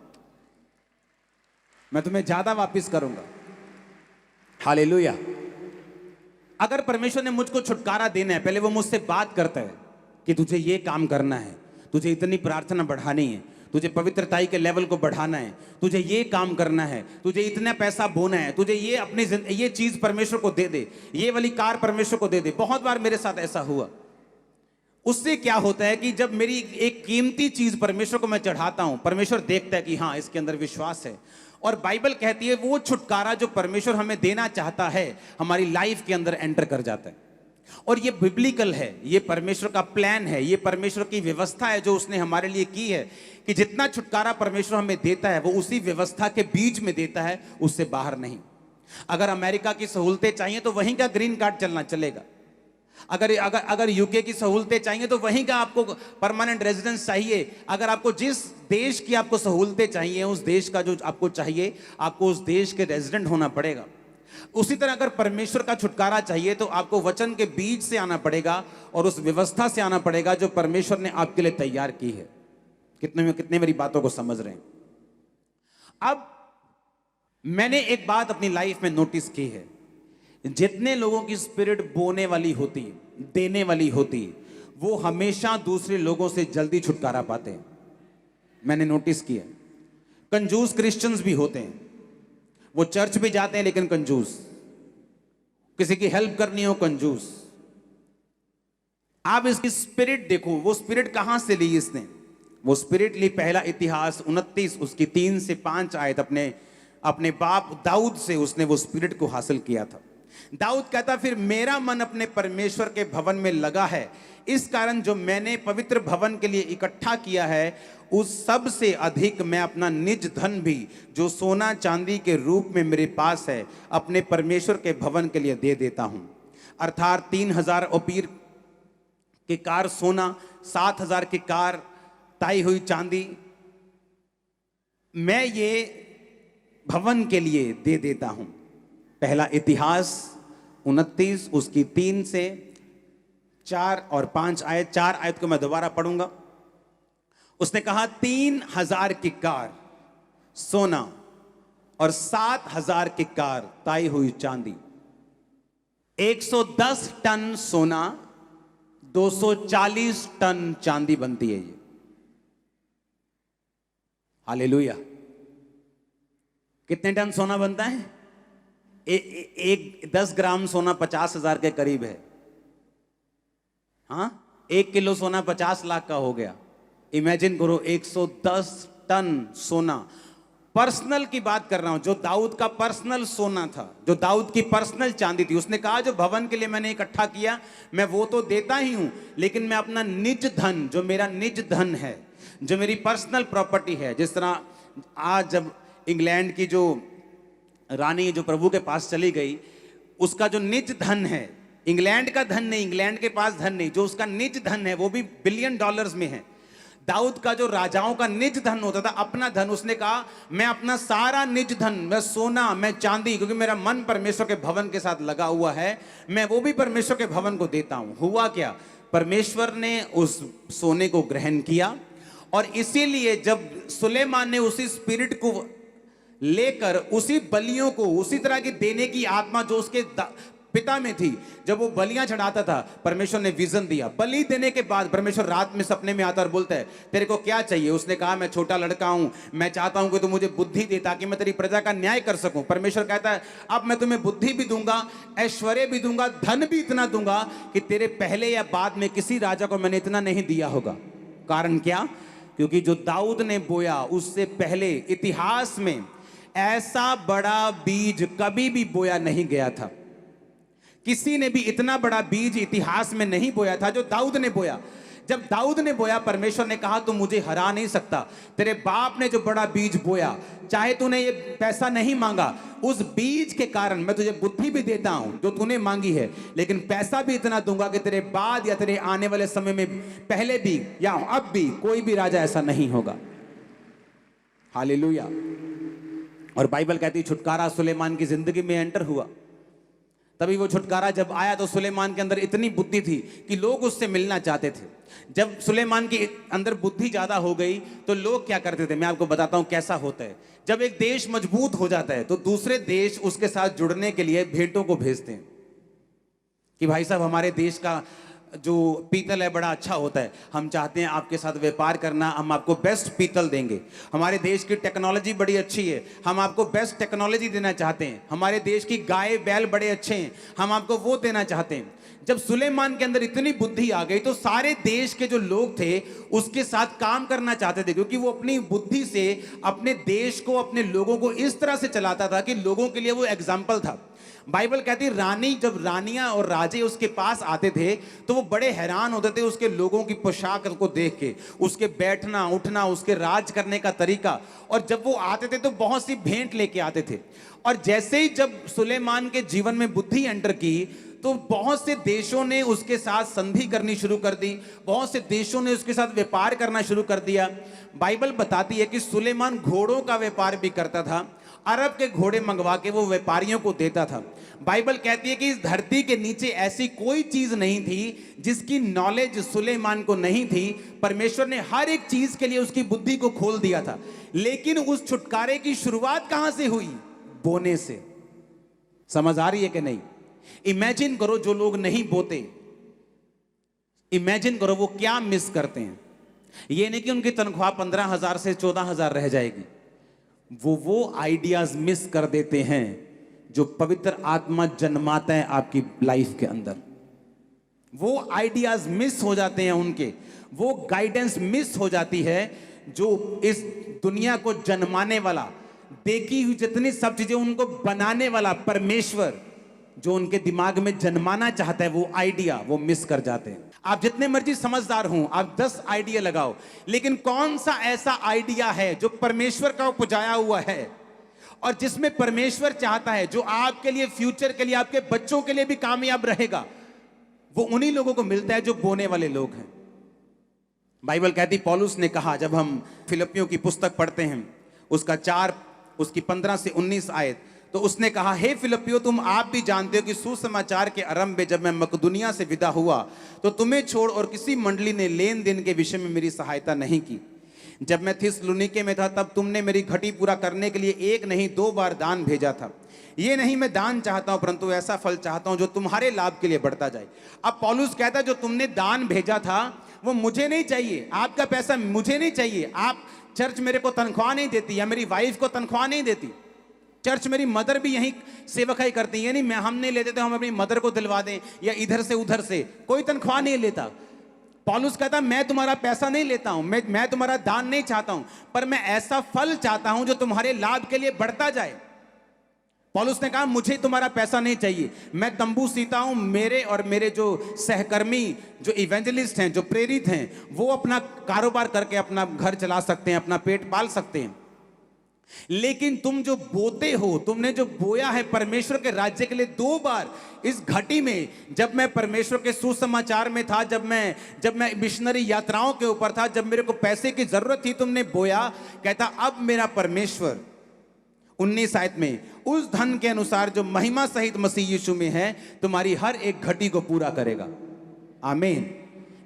[SPEAKER 1] मैं तुम्हें ज्यादा वापिस करूंगा। हालेलुया। अगर परमेश्वर ने मुझको छुटकारा देना है, पहले वो मुझसे बात करता है कि तुझे ये काम करना है, तुझे इतनी प्रार्थना बढ़ानी है, तुझे पवित्रताई के लेवल को बढ़ाना है, तुझे ये काम करना है, तुझे इतना पैसा बोना है, तुझे ये अपनी ये चीज परमेश्वर को दे दे, ये वाली कार परमेश्वर को दे दे। बहुत बार मेरे साथ ऐसा हुआ। उससे क्या होता है कि जब मेरी एक कीमती चीज परमेश्वर को मैं चढ़ाता हूं, परमेश्वर देखता है कि हाँ इसके अंदर विश्वास है। और बाइबल कहती है वो छुटकारा जो परमेश्वर हमें देना चाहता है हमारी लाइफ के अंदर एंटर कर जाता है। और ये बिब्लिकल है, ये परमेश्वर का प्लान है, ये परमेश्वर की व्यवस्था है जो उसने हमारे लिए की है कि जितना छुटकारा परमेश्वर हमें देता है वो उसी व्यवस्था के बीच में देता है, उससे बाहर नहीं। अगर अमेरिका की सहूलतें चाहिए तो वहीं का ग्रीन कार्ड चलना चलेगा। अगर अगर अगर यूके की सहूलतें चाहिए तो वहीं का आपको परमानेंट रेजिडेंस चाहिए। अगर आपको जिस देश की आपको सहूलतें चाहिए, उस देश का जो आपको चाहिए, आपको उस देश के रेजिडेंट होना पड़ेगा। उसी तरह अगर परमेश्वर का छुटकारा चाहिए तो आपको वचन के बीच से आना पड़ेगा और उस व्यवस्था से आना पड़ेगा जो परमेश्वर ने आपके लिए तैयार की है। कितने मेरी बातों को समझ रहे हैं? अब मैंने एक बात अपनी लाइफ में नोटिस की है, जितने लोगों की स्पिरिट बोने वाली होती, देने वाली होती, वो हमेशा दूसरे लोगों से जल्दी छुटकारा पाते हैं। मैंने नोटिस किया। कंजूस क्रिश्चियंस भी होते हैं, वो चर्च भी जाते हैं लेकिन कंजूस, किसी की हेल्प करनी हो कंजूस। आप इसकी स्पिरिट देखो, वो स्पिरिट कहां से ली इसने? वो स्पिरिट ली पहला इतिहास 29 उसकी 3 से 5 आयत, अपने बाप दाऊद से उसने वो स्पिरिट को हासिल किया था। दाऊद कहता फिर मेरा मन अपने परमेश्वर के भवन में लगा है, इस कारण जो मैंने पवित्र भवन के लिए इकट्ठा किया है उस सब से अधिक मैं अपना निज धन भी जो सोना चांदी के रूप में मेरे पास है अपने परमेश्वर के भवन के लिए दे देता हूं। अर्थात 3000 ओपीर के कार सोना, 7000 की कार ताई हुई चांदी मैं ये भवन के लिए दे देता हूं। पहला इतिहास 29 उसकी 3 से 4 और 5 आयत। 4 आयत को मैं दोबारा पढ़ूंगा। उसने कहा 3000 की कार सोना और 7000 की कार ताई हुई चांदी। 110 टन सोना 240 टन चांदी बनती है ये। हालेलुया। कितने टन सोना बनता है? एक 10 ग्राम सोना 50,000 के करीब है। हाँ, 1 किलो सोना 50 लाख का हो गया। इमेजिन करो 110 टन सोना। पर्सनल की बात कर रहा हूं, जो दाऊद का पर्सनल सोना था, जो दाऊद की पर्सनल चांदी थी। उसने कहा जो भवन के लिए मैंने इकट्ठा किया मैं वो तो देता ही हूं, लेकिन मैं अपना निज धन, जो मेरा निज धन है, जो मेरी पर्सनल प्रॉपर्टी है, जिस तरह आज जब इंग्लैंड की जो रानी जो प्रभु के पास चली गई, उसका जो निज धन है, इंग्लैंड का धन नहीं, इंग्लैंड के पास धन नहीं, जो उसका निज धन है वो भी $1 बिलियन में है। दाऊद का जो राजाओं का निज धन होता था, अपना धन, उसने कहा मैं अपना सारा निज धन, मैं सोना, मैं चांदी, क्योंकि मेरा मन परमेश्वर के भवन के साथ लगा हुआ है, मैं वो भी परमेश्वर के भवन को देता हूं। हुआ क्या, परमेश्वर ने उस सोने को ग्रहण किया, और इसीलिए जब सुलेमान ने उसी स्पिरिट को लेकर उसी बलियों को उसी तरह की देने की आत्मा जो उसके पिता में थी, जब वो बलियां चढ़ाता था, परमेश्वर ने विजन दिया। बलि देने के बाद परमेश्वर रात में सपने में आता और बोलता है तेरे को क्या चाहिए। उसने कहा मैं छोटा लड़का हूं, मैं चाहता हूं कि तू मुझे बुद्धि दे ताकि मैं तेरी प्रजा का न्याय कर सकूं। परमेश्वर कहता है अब मैं तुम्हें बुद्धि भी दूंगा, ऐश्वर्य भी दूंगा, धन भी इतना दूंगा कि तेरे पहले या बाद में किसी राजा को मैंने इतना नहीं दिया होगा। कारण क्या, क्योंकि जो दाऊद ने बोया उससे पहले इतिहास में ऐसा बड़ा बीज कभी भी बोया नहीं गया था। किसी ने भी इतना बड़ा बीज इतिहास में नहीं बोया था जो दाऊद ने बोया। जब दाऊद ने बोया, परमेश्वर ने कहा तू मुझे हरा नहीं सकता। तेरे बाप ने जो बड़ा बीज बोया, चाहे तूने ये पैसा नहीं मांगा, उस बीज के कारण मैं तुझे बुद्धि भी देता हूं जो तूने मांगी है, लेकिन पैसा भी इतना दूंगा कि तेरे बाद या तेरे आने वाले समय में पहले भी या अब भी कोई भी राजा ऐसा नहीं होगा। हालेलुया। और बाइबल कहती है छुटकारा सुलेमान की जिंदगी में एंटर हुआ। तभी वो छुटकारा जब आया तो सुलेमान के अंदर इतनी बुद्धि थी कि लोग उससे मिलना चाहते थे। जब सुलेमान के अंदर बुद्धि ज्यादा हो गई तो लोग क्या करते थे, मैं आपको बताता हूं कैसा होता है। जब एक देश मजबूत हो जाता है तो दूसरे देश उसके साथ जुड़ने के लिए भेंटों को भेजते हैं कि भाई साहब हमारे देश का जो पीतल है बड़ा अच्छा होता है, हम चाहते हैं आपके साथ व्यापार करना, हम आपको बेस्ट पीतल देंगे। हमारे देश की टेक्नोलॉजी बड़ी अच्छी है, हम आपको बेस्ट टेक्नोलॉजी देना चाहते हैं। हमारे देश की गाय बैल बड़े अच्छे हैं, हम आपको वो देना चाहते हैं। जब सुलेमान के अंदर इतनी बुद्धि आ गई तो सारे देश के जो लोग थे उसके साथ काम करना चाहते थे, क्योंकि वो अपनी बुद्धि से अपने देश को, अपने लोगों को इस तरह से चलाता था कि लोगों के लिए वो एग्जाम्पल था। बाइबल कहती रानी, जब रानियां और राजे उसके पास आते थे तो वो बड़े हैरान होते थे उसके लोगों की पोशाक को देख के, उसके बैठना उठना, उसके राज करने का तरीका। और जब वो आते थे तो बहुत सी भेंट लेके आते थे। और जैसे ही जब सुलेमान के जीवन में बुद्धि एंटर की तो बहुत से देशों ने उसके साथ संधि करनी शुरू कर दी, बहुत से देशों ने उसके साथ व्यापार करना शुरू कर दिया। बाइबल बताती है कि सुलेमान घोड़ों का व्यापार भी करता था, अरब के घोड़े मंगवा के वो व्यापारियों को देता था। बाइबल कहती है कि इस धरती के नीचे ऐसी कोई चीज नहीं थी जिसकी नॉलेज सुलेमान को नहीं थी। परमेश्वर ने हर एक चीज के लिए उसकी बुद्धि को खोल दिया था। लेकिन उस छुटकारे की शुरुआत कहां से हुई? बोने से। समझ आ रही है कि नहीं? इमेजिन करो जो लोग नहीं बोते, इमेजिन करो वो क्या मिस करते हैं। ये नहीं कि उनकी तनख्वाह 15,000 से 14,000 रह जाएगी, वो आइडियाज मिस कर देते हैं जो पवित्र आत्मा जन्माता है आपकी लाइफ के अंदर। वो आइडियाज मिस हो जाते हैं उनके, वो गाइडेंस मिस हो जाती है जो इस दुनिया को जन्माने वाला, देखी हुई जितनी सब चीजें उनको बनाने वाला परमेश्वर जो उनके दिमाग में जन्माना चाहता है, वो आइडिया वो मिस कर जाते हैं। आप जितने मर्जी समझदार हों, आप 10 आइडिया लगाओ, लेकिन कौन सा ऐसा आइडिया है जो परमेश्वर का उपजाया हुआ है और जिसमें परमेश्वर चाहता है, जो आपके लिए, फ्यूचर के लिए, आपके बच्चों के लिए भी कामयाब रहेगा? वो उन्हीं लोगों को मिलता है जो बोने वाले लोग हैं। बाइबल कहती, पौलुस ने कहा, जब हम फिलिपियों की पुस्तक पढ़ते हैं उसका 4 उसकी 15 से 19 आयत, तो उसने कहा, हे फिलिपियो, तुम आप भी जानते हो कि सुसमाचार के आरंभ में जब मैं मकदुनिया से विदा हुआ तो तुम्हें छोड़ और किसी मंडली ने लेन देन के विषय में मेरी सहायता नहीं की। जब मैं थिस्सलुनीके में था तब तुमने मेरी घटी पूरा करने के लिए 1 नहीं 2 बार दान भेजा था। ये नहीं मैं दान चाहता हूं, परंतु ऐसा फल चाहता हूं जो तुम्हारे लाभ के लिए बढ़ता जाए। अब पौलुस कहता है, जो तुमने दान भेजा था वो मुझे नहीं चाहिए, आपका पैसा मुझे नहीं चाहिए। आप चर्च मेरे को तनख्वाह नहीं देती, या मेरी वाइफ को तनख्वाह नहीं देती। चर्च मेरी मदर भी यही सेवकाई करती है, नहीं मैं हम नहीं लेते तो हम अपनी मदर को दिलवा दें, या इधर से उधर से कोई तनख्वाह नहीं लेता। पौलुस कहता, मैं तुम्हारा पैसा नहीं लेता हूं, मैं तुम्हारा दान नहीं चाहता हूं, पर मैं ऐसा फल चाहता हूं जो तुम्हारे लाभ के लिए बढ़ता जाए। पौलुस ने कहा, मुझे तुम्हारा पैसा नहीं चाहिए, मैं तंबू सीता हूं, मेरे और मेरे जो सहकर्मी, जो इवेंजलिस्ट हैं, जो प्रेरित हैं, वो अपना कारोबार करके अपना घर चला सकते हैं, अपना पेट पाल सकते हैं। लेकिन तुम जो बोते हो, तुमने जो बोया है परमेश्वर के राज्य के लिए, 2 बार इस घटी में, जब मैं परमेश्वर के सुसमाचार में था, जब मैं मिशनरी यात्राओं के ऊपर था, जब मेरे को पैसे की जरूरत थी, तुमने बोया। कहता अब मेरा परमेश्वर 19 आयत में उस धन के अनुसार जो महिमा सहित मसीह यीशु में है, तुम्हारी हर एक घटी को पूरा करेगा। आमीन।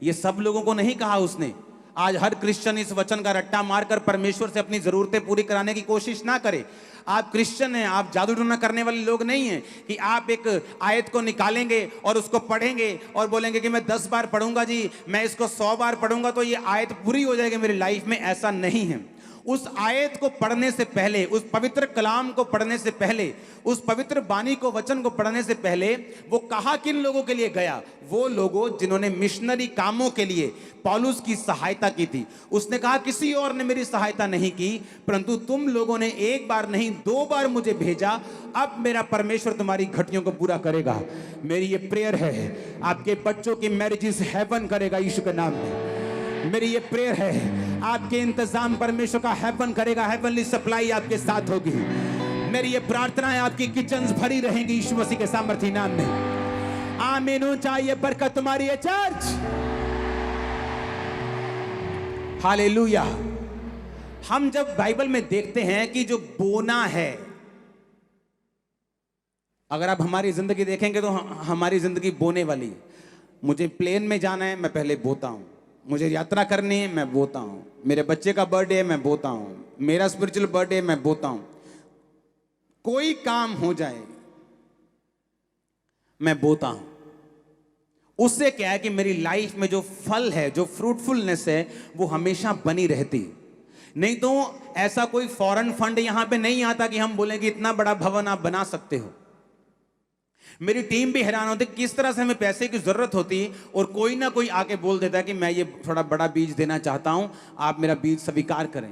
[SPEAKER 1] ये सब लोगों को नहीं कहा उसने। आज हर क्रिश्चियन इस वचन का रट्टा मारकर परमेश्वर से अपनी जरूरतें पूरी कराने की कोशिश ना करे। आप क्रिश्चियन हैं, आप जादू टोना करने वाले लोग नहीं हैं कि आप एक आयत को निकालेंगे और उसको पढ़ेंगे और बोलेंगे कि मैं 10 बार पढ़ूंगा जी, मैं इसको 100 बार पढ़ूंगा तो ये आयत पूरी हो जाएगी मेरी लाइफ में। ऐसा नहीं है। उस आयत को पढ़ने से पहले, उस पवित्र कलाम को पढ़ने से पहले, उस पवित्र बानी को, वचन को पढ़ने से पहले वो कहा किन लोगों के लिए गया? वो लोगों जिन्होंने मिशनरी कामों के लिए पौलुस की सहायता की थी। उसने कहा किसी और ने मेरी सहायता नहीं की, परंतु तुम लोगों ने 1 बार नहीं 2 बार मुझे भेजा। अब मेरा परमेश्वर तुम्हारी घटियों को पूरा करेगा। मेरी ये प्रेयर है, आपके बच्चों की मैरिजेस हेवन करेगा यीशु के नाम में। मेरी ये प्रेयर है, आपके इंतजाम परमेश्वर का हेवन करेगा। हेवनली सप्लाई आपके साथ होगी। मेरी ये प्रार्थना है, आपकी किचन्स भरी रहेंगी यीशु मसीह के सामर्थी नाम में। आमीन। चाहिए बरकत तुम्हारी है चर्च। हालेलुया। हम जब बाइबल में देखते हैं कि जो बोना है, अगर आप हमारी जिंदगी देखेंगे तो हमारी जिंदगी बोने वाली है। मुझे प्लेन में जाना है, मैं पहले बोता हूं। मुझे यात्रा करनी है, मैं बोता हूं। मेरे बच्चे का बर्थडे है, मैं बोता हूं। मेरा स्पिरिचुअल बर्थडे है, मैं बोता हूं। कोई काम हो जाए, मैं बोता हूं। उससे क्या है कि मेरी लाइफ में जो फल है, जो फ्रूटफुलनेस है, वो हमेशा बनी रहती। नहीं तो ऐसा कोई फॉरेन फंड यहां पे नहीं आता कि हम बोलें कि इतना बड़ा भवन आप बना सकते हो। मेरी टीम भी हैरान होती किस तरह से हमें पैसे की जरूरत होती और कोई ना कोई आके बोल देता है कि मैं ये थोड़ा बड़ा बीज देना चाहता हूं, आप मेरा बीज स्वीकार करें।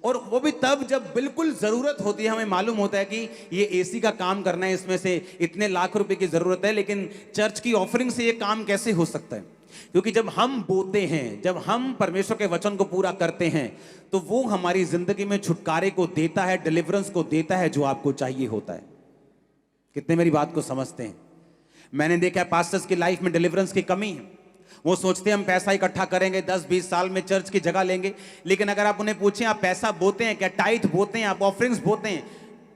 [SPEAKER 1] और वो भी तब जब बिल्कुल जरूरत होती है। हमें मालूम होता है कि ये एसी का काम करना है, इसमें से इतने लाख रुपए की जरूरत है, लेकिन चर्च की ऑफरिंग से ये काम कैसे हो सकता है? क्योंकि जब हम बोते हैं, जब हम परमेश्वर के वचन को पूरा करते हैं, तो वो हमारी जिंदगी में छुटकारे को देता है, डिलीवरेंस को देता है, जो आपको चाहिए होता है। कितने मेरी बात को समझते हैं? मैंने देखा है पास्टर्स की लाइफ में डिलीवरेंस की कमी है। वो सोचते हैं हम पैसा इकट्ठा करेंगे, 10-20 साल में चर्च की जगह लेंगे। लेकिन अगर आप उन्हें पूछें आप पैसा बोते हैं क्या, टाइथ बोते हैं, आप ऑफरिंग्स बोते हैं?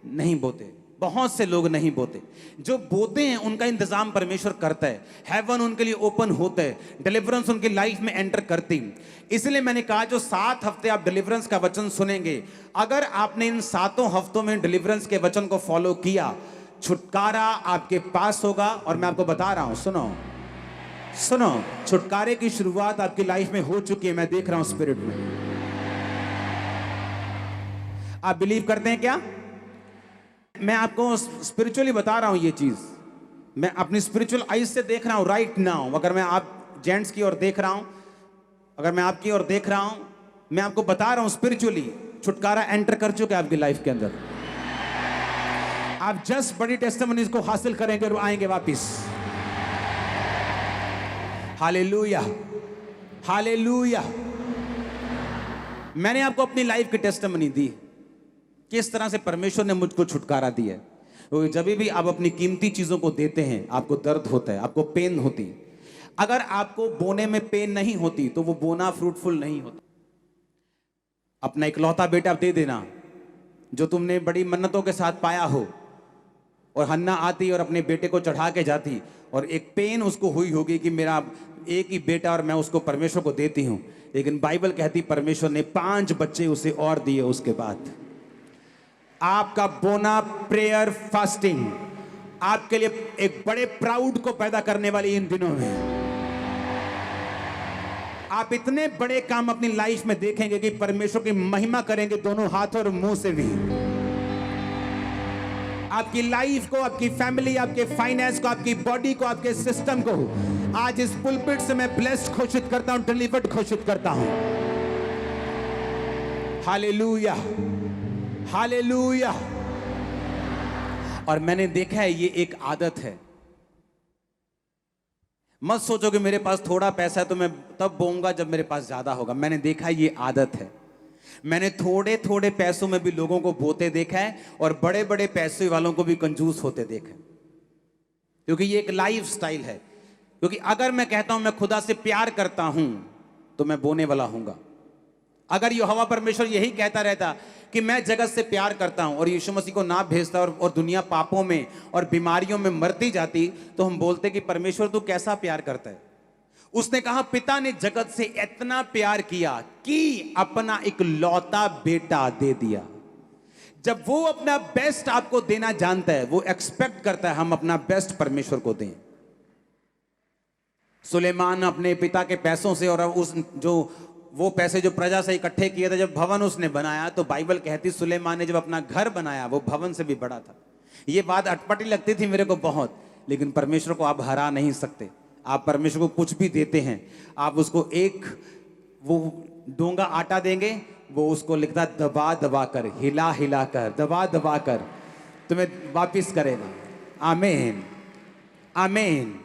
[SPEAKER 1] नहीं बोते। बहुत से लोग नहीं बोते। जो बोते हैं उनका इंतजाम परमेश्वर करता है। हेवन उनके लिए ओपन होता है, डिलीवरेंस उनकी लाइफ में एंटर करती। इसलिए मैंने कहा जो 7 हफ्ते आप डिलीवरेंस का वचन सुनेंगे, अगर आपने इन 7 हफ्तों में डिलीवरेंस के वचन को फॉलो किया, छुटकारा आपके पास होगा। और मैं आपको बता रहा हूं, सुनो सुनो, छुटकारे की शुरुआत आपकी लाइफ में हो चुकी है। मैं देख रहा हूं स्पिरिट में। आप बिलीव करते हैं क्या? मैं आपको स्पिरिचुअली बता रहा हूं ये चीज। मैं अपनी स्पिरिचुअल आईज से देख रहा हूं राइट नाउ। अगर मैं आप जेंट्स की ओर देख रहा हूं, अगर मैं आपकी ओर देख रहा हूं, मैं आपको बता रहा हूं स्पिरिचुअली छुटकारा एंटर कर चुके आपकी लाइफ के अंदर। आप जस्ट बड़ी टेस्टिमनीज को हासिल करेंगे और आएंगे वापिस। Hallelujah, hallelujah. मैंने आपको अपनी लाइफ की टेस्टिमनी दी, किस तरह से परमेश्वर ने मुझको छुटकारा दिया है। तो जब भी आप अपनी कीमती चीजों को देते हैं, आपको दर्द होता है, आपको पेन होती है। अगर आपको बोने में पेन नहीं होती तो वो बोना फ्रूटफुल नहीं होता। अपना इकलौता बेटा दे देना जो तुमने बड़ी मन्नतों के साथ पाया हो, और हन्ना आती और अपने बेटे को चढ़ा के जाती, और एक पेन उसको हुई होगी कि मेरा एक ही बेटा और मैं उसको परमेश्वर को देती हूं। लेकिन बाइबल कहती परमेश्वर ने 5 बच्चे उसे और दिए उसके बाद। आपका बोना, प्रेयर, फास्टिंग आपके लिए एक बड़े प्राउड को पैदा करने वाली इन दिनों में। आप इतने बड़े काम अपनी लाइफ में देखेंगे कि परमेश्वर की महिमा करेंगे दोनों हाथ और मुंह से भी। आपकी लाइफ को, आपकी फैमिली, आपके फाइनेंस को, आपकी बॉडी को, आपके सिस्टम को आज इस पुलपिट से मैं ब्लेस्ड घोषित करता हूं, डिलीवर्ड घोषित करता हूं। Hallelujah, hallelujah. और मैंने देखा है ये एक आदत है। मत सोचो कि मेरे पास थोड़ा पैसा है तो मैं तब बोऊंगा जब मेरे पास ज्यादा होगा। मैंने देखा है ये आदत है। मैंने थोड़े थोड़े पैसों में भी लोगों को बोते देखा है और बड़े बड़े पैसे वालों को भी कंजूस होते देखा है, क्योंकि ये एक लाइफ स्टाइल है। क्योंकि अगर मैं कहता हूं मैं खुदा से प्यार करता हूं तो मैं बोने वाला हूंगा। अगर यहोवा परमेश्वर यही कहता रहता कि मैं जगत से प्यार करता हूं और यीशु मसीह को ना भेजता और दुनिया पापों में और बीमारियों में मरती जाती, तो हम बोलते कि परमेश्वर तू कैसा प्यार करता है। उसने कहा पिता ने जगत से इतना प्यार किया कि अपना इकलौता बेटा दे दिया। जब वो अपना बेस्ट आपको देना जानता है, वो एक्सपेक्ट करता है हम अपना बेस्ट परमेश्वर को दें। सुलेमान अपने पिता के पैसों से और उस जो वो पैसे जो प्रजा से इकट्ठे किए थे, जब भवन उसने बनाया, तो बाइबल कहती सुलेमान ने जब अपना घर बनाया वो भवन से भी बड़ा था। ये बात अटपटी लगती थी मेरे को बहुत, लेकिन परमेश्वर को आप हरा नहीं सकते। आप परमेश्वर को कुछ भी देते हैं, आप उसको एक वो डोंगा आटा देंगे, वो उसको लिखता दबा दबा कर, हिला हिला कर, दबा दबा कर तुम्हें वापिस करेगा। आमीन आमीन।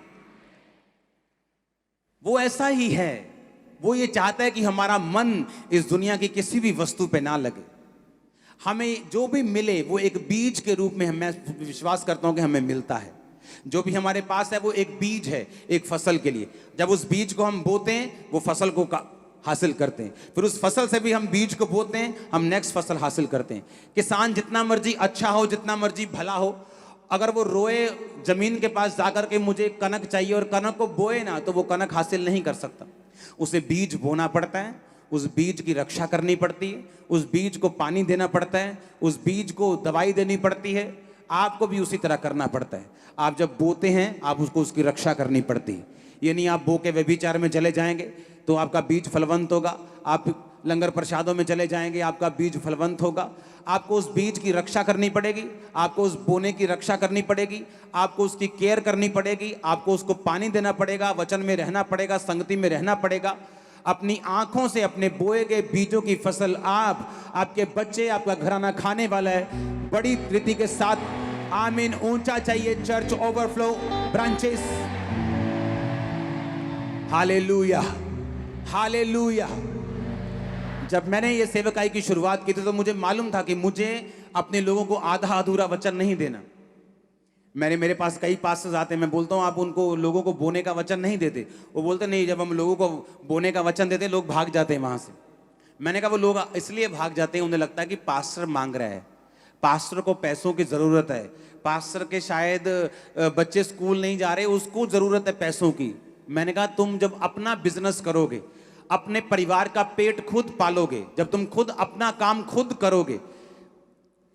[SPEAKER 1] वो ऐसा ही है। वो ये चाहता है कि हमारा मन इस दुनिया की किसी भी वस्तु पे ना लगे। हमें जो भी मिले वो एक बीज के रूप में, मैं विश्वास करता हूं कि हमें मिलता है। जो भी हमारे पास है वो एक बीज है एक फसल के लिए। जब उस बीज को हम बोते हैं वो फसल को हासिल करते हैं, फिर उस फसल से भी हम बीज को बोते हैं, हम नेक्स्ट फसल हासिल करते हैं। किसान जितना मर्जी अच्छा हो, जितना मर्जी भला हो, अगर वो रोए जमीन के पास जाकर के मुझे कनक चाहिए और कनक को बोए ना, तो वो कनक हासिल नहीं कर सकता। उसे बीज बोना पड़ता है, उस बीज की रक्षा करनी पड़ती है, उस बीज को पानी देना पड़ता है, उस बीज को दवाई देनी पड़ती है। आपको भी उसी तरह करना पड़ता है। आप जब बोते हैं आप उसको उसकी रक्षा करनी पड़ती है। ये नहीं आप बो के व्यभिचार में चले जाएंगे तो आपका बीज फलवंत होगा, आप लंगर प्रसादों में चले जाएंगे आपका बीज फलवंत होगा। आपको उस बीज की रक्षा करनी पड़ेगी, आपको उस बोने की रक्षा करनी पड़ेगी, आपको उसकी केयर करनी पड़ेगी, आपको उसको पानी देना पड़ेगा, वचन में रहना पड़ेगा, संगति में रहना पड़ेगा। अपनी आंखों से अपने बोए गए बीजों की फसल आप, आपके बच्चे, आपका घराना खाने वाला है बड़ी प्रीति के साथ। आमीन। ऊंचा चाहिए church overflow branches. Hallelujah hallelujah. जब मैंने ये सेवकाई की शुरुआत की थी तो मुझे मालूम था कि मुझे अपने लोगों को आधा अधूरा वचन नहीं देना। मेरे पास कई पास्टर्स आते हैं, मैं बोलता हूँ आप उनको लोगों को बोने का वचन नहीं देते। वो बोलते नहीं, जब हम लोगों को बोने का वचन देते लोग भाग जाते हैं वहां से। मैंने कहा वो लोग इसलिए भाग जाते हैं, उन्हें लगता है कि पास्टर मांग रहा है, पास्टर को पैसों की जरूरत है, पास्टर के शायद बच्चे स्कूल नहीं जा रहे, उसको जरूरत है पैसों की। मैंने कहा तुम जब अपना बिजनेस करोगे, अपने परिवार का पेट खुद पालोगे, जब तुम खुद अपना काम खुद करोगे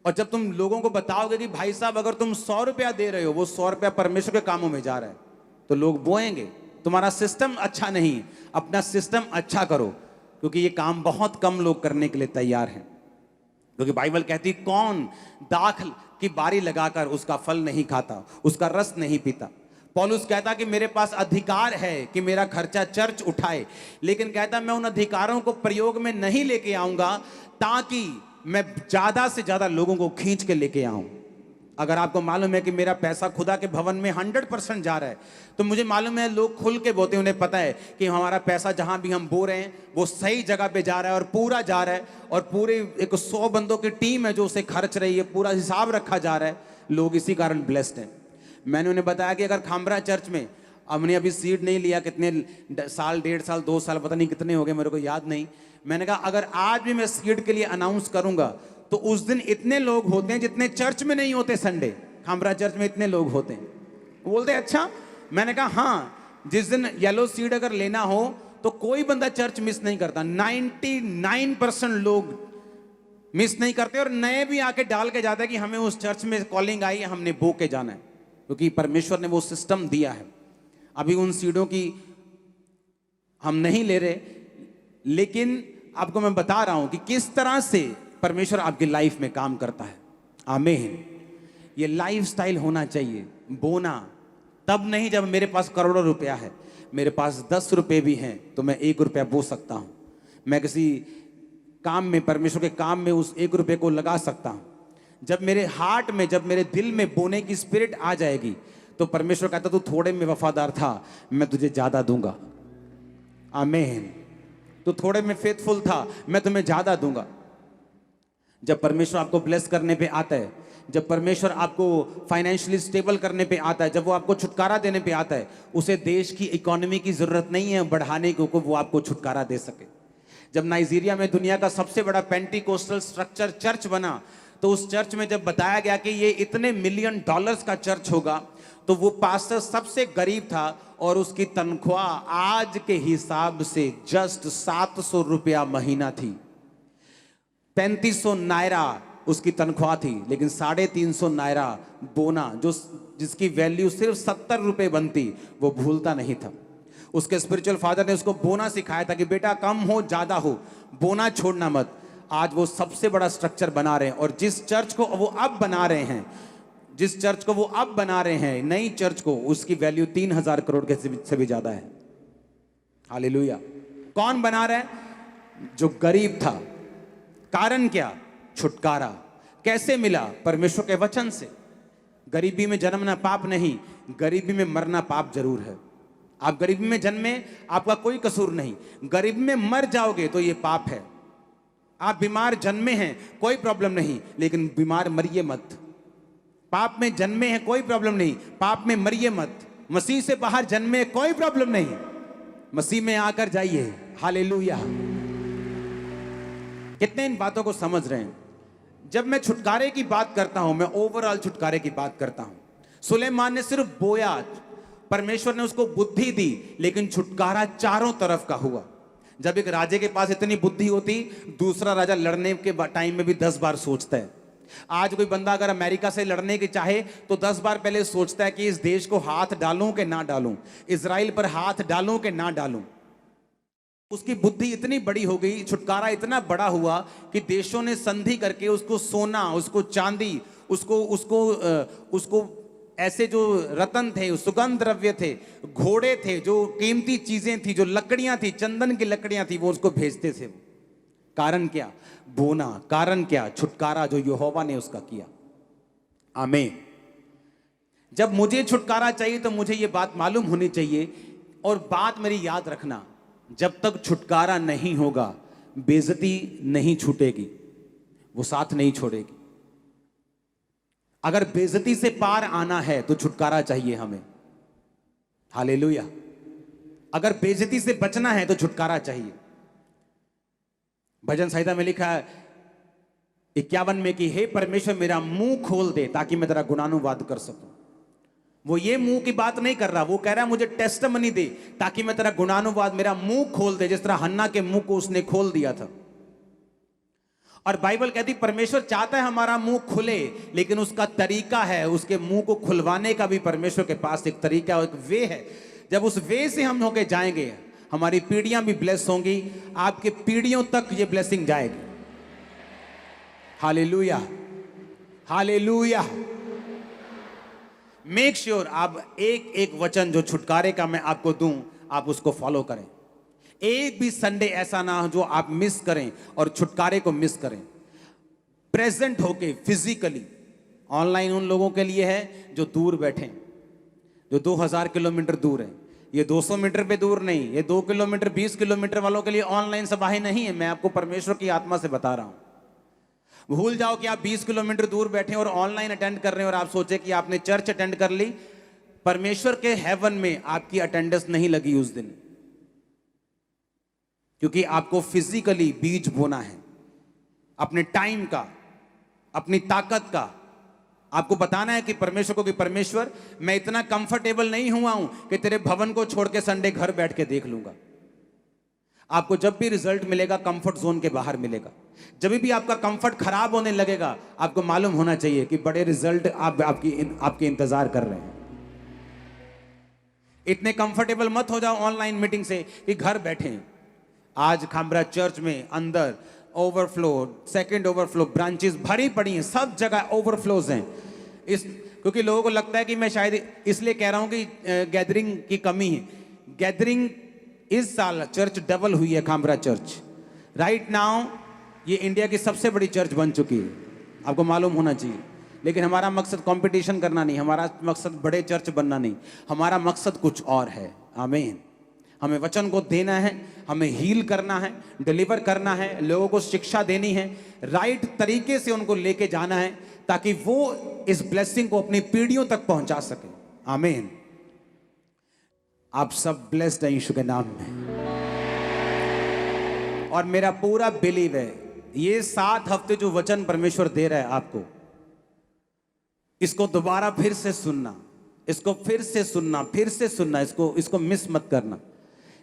[SPEAKER 1] और जब तुम लोगों को बताओगे कि भाई साहब अगर तुम 100 रुपया दे रहे हो, वो 100 रुपया परमेश्वर के कामों में जा रहा है, तो लोग बोएंगे। तुम्हारा सिस्टम अच्छा नहीं है, अपना सिस्टम अच्छा करो, क्योंकि ये काम बहुत कम लोग करने के लिए तैयार हैं। क्योंकि बाइबल कहती कौन दाख की बारी लगाकर उसका फल नहीं खाता, उसका रस नहीं पीता। पौलुस कहता कि मेरे पास अधिकार है कि मेरा खर्चा चर्च उठाए, लेकिन कहता मैं उन अधिकारों को प्रयोग में नहीं लेके आऊंगा ताकि मैं ज्यादा से ज्यादा लोगों को खींच के लेके आऊं। अगर आपको मालूम है कि मेरा पैसा खुदा के भवन में 100% जा रहा है, तो मुझे मालूम है लोग खुल के बोते, उन्हें पता है कि हमारा पैसा जहां भी हम बो रहे हैं वो सही जगह पे जा रहा है और पूरा जा रहा है, और पूरे एक 100 बंदों की टीम है जो उसे खर्च रही है, पूरा हिसाब रखा जा रहा है। लोग इसी कारण ब्लेस्ड हैं। मैंने उन्हें बताया कि अगर खामरा चर्च में हमने अभी सीट नहीं लिया, कितने साल, 1.5 साल 2 साल पता नहीं कितने हो गए, मेरे को याद नहीं। मैंने कहा अगर आज भी मैं सीट के लिए अनाउंस करूंगा तो उस दिन इतने लोग होते हैं जितने चर्च में नहीं होते। संडे खामरा चर्च में इतने लोग होते हैं। बोलते अच्छा। मैंने कहा हाँ, जिस दिन येलो सीट अगर लेना हो तो कोई बंदा चर्च मिस नहीं करता। 99% लोग मिस नहीं करते, और नए भी आके डाल के जाते हैं कि हमें उस चर्च में कॉलिंग आई है, हमने बो के जाना है, क्योंकि परमेश्वर ने वो सिस्टम दिया है। अभी उन सीटों की हम नहीं ले रहे, लेकिन आपको मैं बता रहा हूं कि किस तरह से परमेश्वर आपकी लाइफ में काम करता है। आमीन। ये लाइफ स्टाइल होना चाहिए। बोना तब नहीं जब मेरे पास करोड़ों रुपया है। मेरे पास 10 रुपए भी हैं तो मैं 1 रुपया बो सकता हूं। मैं किसी काम में, परमेश्वर के काम में उस 1 रुपये को लगा सकता हूं। जब मेरे हार्ट में, जब मेरे दिल में बोने की स्पिरिट आ जाएगी तो परमेश्वर कहता तू थोड़े में वफादार था, मैं तुझे ज्यादा दूंगा। आमीन। तू थोड़े में फेथफुल था, मैं तुम्हें ज्यादा दूंगा। जब परमेश्वर आपको ब्लेस करने पे आता है, जब परमेश्वर आपको फाइनेंशियली स्टेबल करने पे आता है, जब वो आपको छुटकारा देने पे आता है, उसे देश की इकोनॉमी की जरूरत नहीं है बढ़ाने को वो आपको छुटकारा दे सके। जब नाइजीरिया में दुनिया का सबसे बड़ा पेंटिकोस्टल स्ट्रक्चर चर्च बना, तो उस चर्च में जब बताया गया कि ये इतने $1 मिलियन का चर्च होगा, तो वो पास्टर सबसे गरीब था और उसकी तनख्वाह आज के हिसाब से जस्ट 700 रुपया महीना थी। 3500 नायरा उसकी तनख्वाह थी, लेकिन 350 नायरा बोना, जो जिसकी वैल्यू सिर्फ 70 रुपए बनती, वो भूलता नहीं था। उसके स्पिरिचुअल फादर ने उसको बोना सिखाया था कि बेटा कम हो ज्यादा हो, बोना छोड़ना मत। आज वो सबसे बड़ा स्ट्रक्चर बना रहे हैं, और जिस चर्च को वो अब बना रहे हैं, जिस चर्च को वो अब बना रहे हैं, नई चर्च को, उसकी वैल्यू 3000 करोड़ के से भी ज्यादा है। हालेलुया। कौन बना रहा है? जो गरीब था। कारण क्या? छुटकारा। कैसे मिला? परमेश्वर के वचन से। गरीबी में जन्मना पाप नहीं, गरीबी में मरना पाप जरूर है। आप गरीबी में जन्मे, आपका कोई कसूर नहीं, गरीबी में मर जाओगे तो ये पाप है। आप बीमार जन्मे हैं, कोई प्रॉब्लम नहीं, लेकिन बीमार मरिए मत। पाप में जन्मे हैं, कोई प्रॉब्लम नहीं, पाप में मरिए मत। मसीह से बाहर जन्मे, कोई प्रॉब्लम नहीं, मसीह में आकर जाइए। हालेलुया। कितने इन बातों को समझ रहे हैं? जब मैं छुटकारे की बात करता हूं, मैं ओवरऑल छुटकारे की बात करता हूं। सुलेमान ने सिर्फ बोया, परमेश्वर ने उसको बुद्धि दी, लेकिन छुटकारा चारों तरफ का हुआ। जब एक राजे के पास इतनी बुद्धि होती, दूसरा राजा लड़ने के टाइम में भी 10 बार सोचता है। आज कोई बंदा अगर अमेरिका से लड़ने के चाहे तो 10 बार पहले सोचता है कि इस देश को हाथ डालूं कि ना डालूं, इजराइल पर हाथ डालूं कि ना डालूं। उसकी बुद्धि इतनी बड़ी हो गई, छुटकारा इतना बड़ा हुआ कि देशों ने संधि करके उसको सोना, उसको चांदी, उसको ऐसे जो रत्न थे, सुगंध द्रव्य थे, घोड़े थे, जो कीमती चीजें थी, जो लकड़ियां थी, चंदन की लकड़ियां थी, वो उसको भेजते थे। कारण क्या? बोना। कारण क्या? छुटकारा जो यहोवा ने उसका किया। आमीन। जब मुझे छुटकारा चाहिए तो मुझे ये बात मालूम होनी चाहिए, और बात मेरी याद रखना, जब तक छुटकारा नहीं होगा, बेइज्जती नहीं छूटेगी, वो साथ नहीं छोड़ेगी। अगर बेइज्जती से पार आना है तो छुटकारा चाहिए हमें। हालेलुया। अगर बेइज्जती से बचना है तो छुटकारा चाहिए। भजन संहिता में लिखा है 51 में कि हे परमेश्वर मेरा मुंह खोल दे ताकि मैं तेरा गुणानुवाद कर सकूं। वो ये मुंह की बात नहीं कर रहा, वो कह रहा है मुझे टेस्टिमनी दे ताकि मैं तेरा गुणानुवाद, मेरा मुंह खोल दे, जिस तरह हन्ना के मुंह को उसने खोल दिया था। और बाइबल कहती परमेश्वर चाहता है हमारा मुंह खुले, लेकिन उसका तरीका है, उसके मुंह को खुलवाने का भी परमेश्वर के पास एक तरीका और एक वे है। जब उस वे से हम होके जाएंगे, हमारी पीढ़ियां भी ब्लेस होंगी, आपके पीढ़ियों तक ये ब्लेसिंग जाएगी। Hallelujah, hallelujah. मेक श्योर आप एक एक वचन जो छुटकारे का मैं आपको दूं, आप उसको फॉलो करें। एक भी संडे ऐसा ना हो जो आप मिस करें और छुटकारे को मिस करें। प्रेजेंट होके फिजिकली। ऑनलाइन उन लोगों के लिए है जो दूर बैठे, जो 2000 किलोमीटर दूर है। ये 200 मीटर पे दूर नहीं, ये 2 किलोमीटर 20 किलोमीटर वालों के लिए ऑनलाइन सभाएं नहीं है। मैं आपको परमेश्वर की आत्मा से बता रहा हूं। भूल जाओ कि आप 20 किलोमीटर दूर बैठे और ऑनलाइन अटेंड कर रहे हैं और आप सोचे कि आपने चर्च अटेंड कर ली। परमेश्वर के हेवन में आपकी अटेंडेंस नहीं लगी उस दिन, क्योंकि आपको फिजिकली बीज बोना है, अपने टाइम का, अपनी ताकत का। आपको बताना है कि परमेश्वर को कि परमेश्वर मैं इतना कंफर्टेबल नहीं हुआ हूं कि तेरे भवन को छोड़ के संडे घर बैठ के देख लूंगा। आपको जब भी रिजल्ट मिलेगा कंफर्ट जोन के बाहर मिलेगा। जब भी आपका कंफर्ट खराब होने लगेगा, आपको मालूम होना चाहिए कि बड़े रिजल्ट आपके इंतजार कर रहे हैं। इतने कंफर्टेबल मत हो जाओ ऑनलाइन मीटिंग से कि घर बैठे। आज खामरा चर्च में अंदर ओवरफ्लो, सेकंड ओवरफ्लो, ब्रांचेस भरी पड़ी हैं, सब जगह ओवरफ्लोज हैं। क्योंकि लोगों को लगता है कि मैं शायद इसलिए कह रहा हूं कि गैदरिंग की कमी है। गैदरिंग इस साल चर्च डबल हुई है। खामरा चर्च राइट नाउ ये इंडिया की सबसे बड़ी चर्च बन चुकी है, आपको मालूम होना चाहिए। लेकिन हमारा मकसद कंपटीशन करना नहीं, हमारा मकसद बड़े चर्च बनना नहीं, हमारा मकसद कुछ और है। आमीन। हमें वचन को देना है, हमें हील करना है, डिलीवर करना है, लोगों को शिक्षा देनी है, राइट तरीके से उनको लेके जाना है ताकि वो इस ब्लेसिंग को अपनी पीढ़ियों तक पहुंचा सके। आमीन। आप सब ब्लेस्ड हैं यीशु के नाम में। और मेरा पूरा बिलीव है ये 7 हफ्ते जो वचन परमेश्वर दे रहा है आपको, इसको दोबारा फिर से सुनना, इसको फिर से सुनना, फिर से सुनना, इसको मिस मत करना।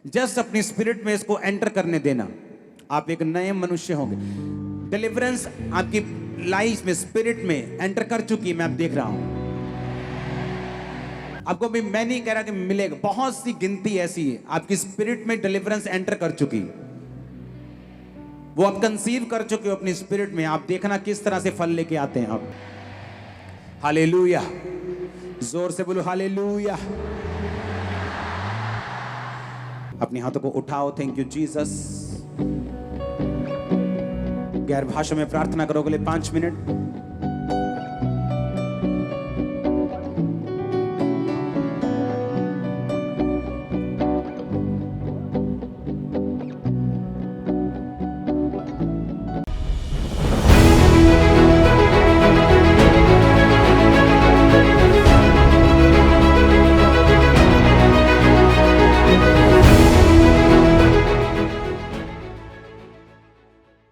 [SPEAKER 1] जस्ट अपनी स्पिरिट में इसको एंटर करने देना, आप एक नए मनुष्य होंगे। डिलीवरेंस आपकी लाइफ में स्पिरिट में एंटर कर चुकी है, मैं अब देख रहा हूं आपको भी। मैं नहीं कह रहा कि मिलेगा, बहुत सी गिनती ऐसी है आपकी स्पिरिट में डिलीवरेंस एंटर कर चुकी, वो आप कंसीव कर चुके हो अपनी स्पिरिट में। आप देखना किस तरह से फल लेके आते हैं आप। हालेलुया, जोर से बोलो हालेलुया। अपने हाथों को उठाओ। Thank you Jesus. गैर भाषा में प्रार्थना करो अगले 5 मिनट।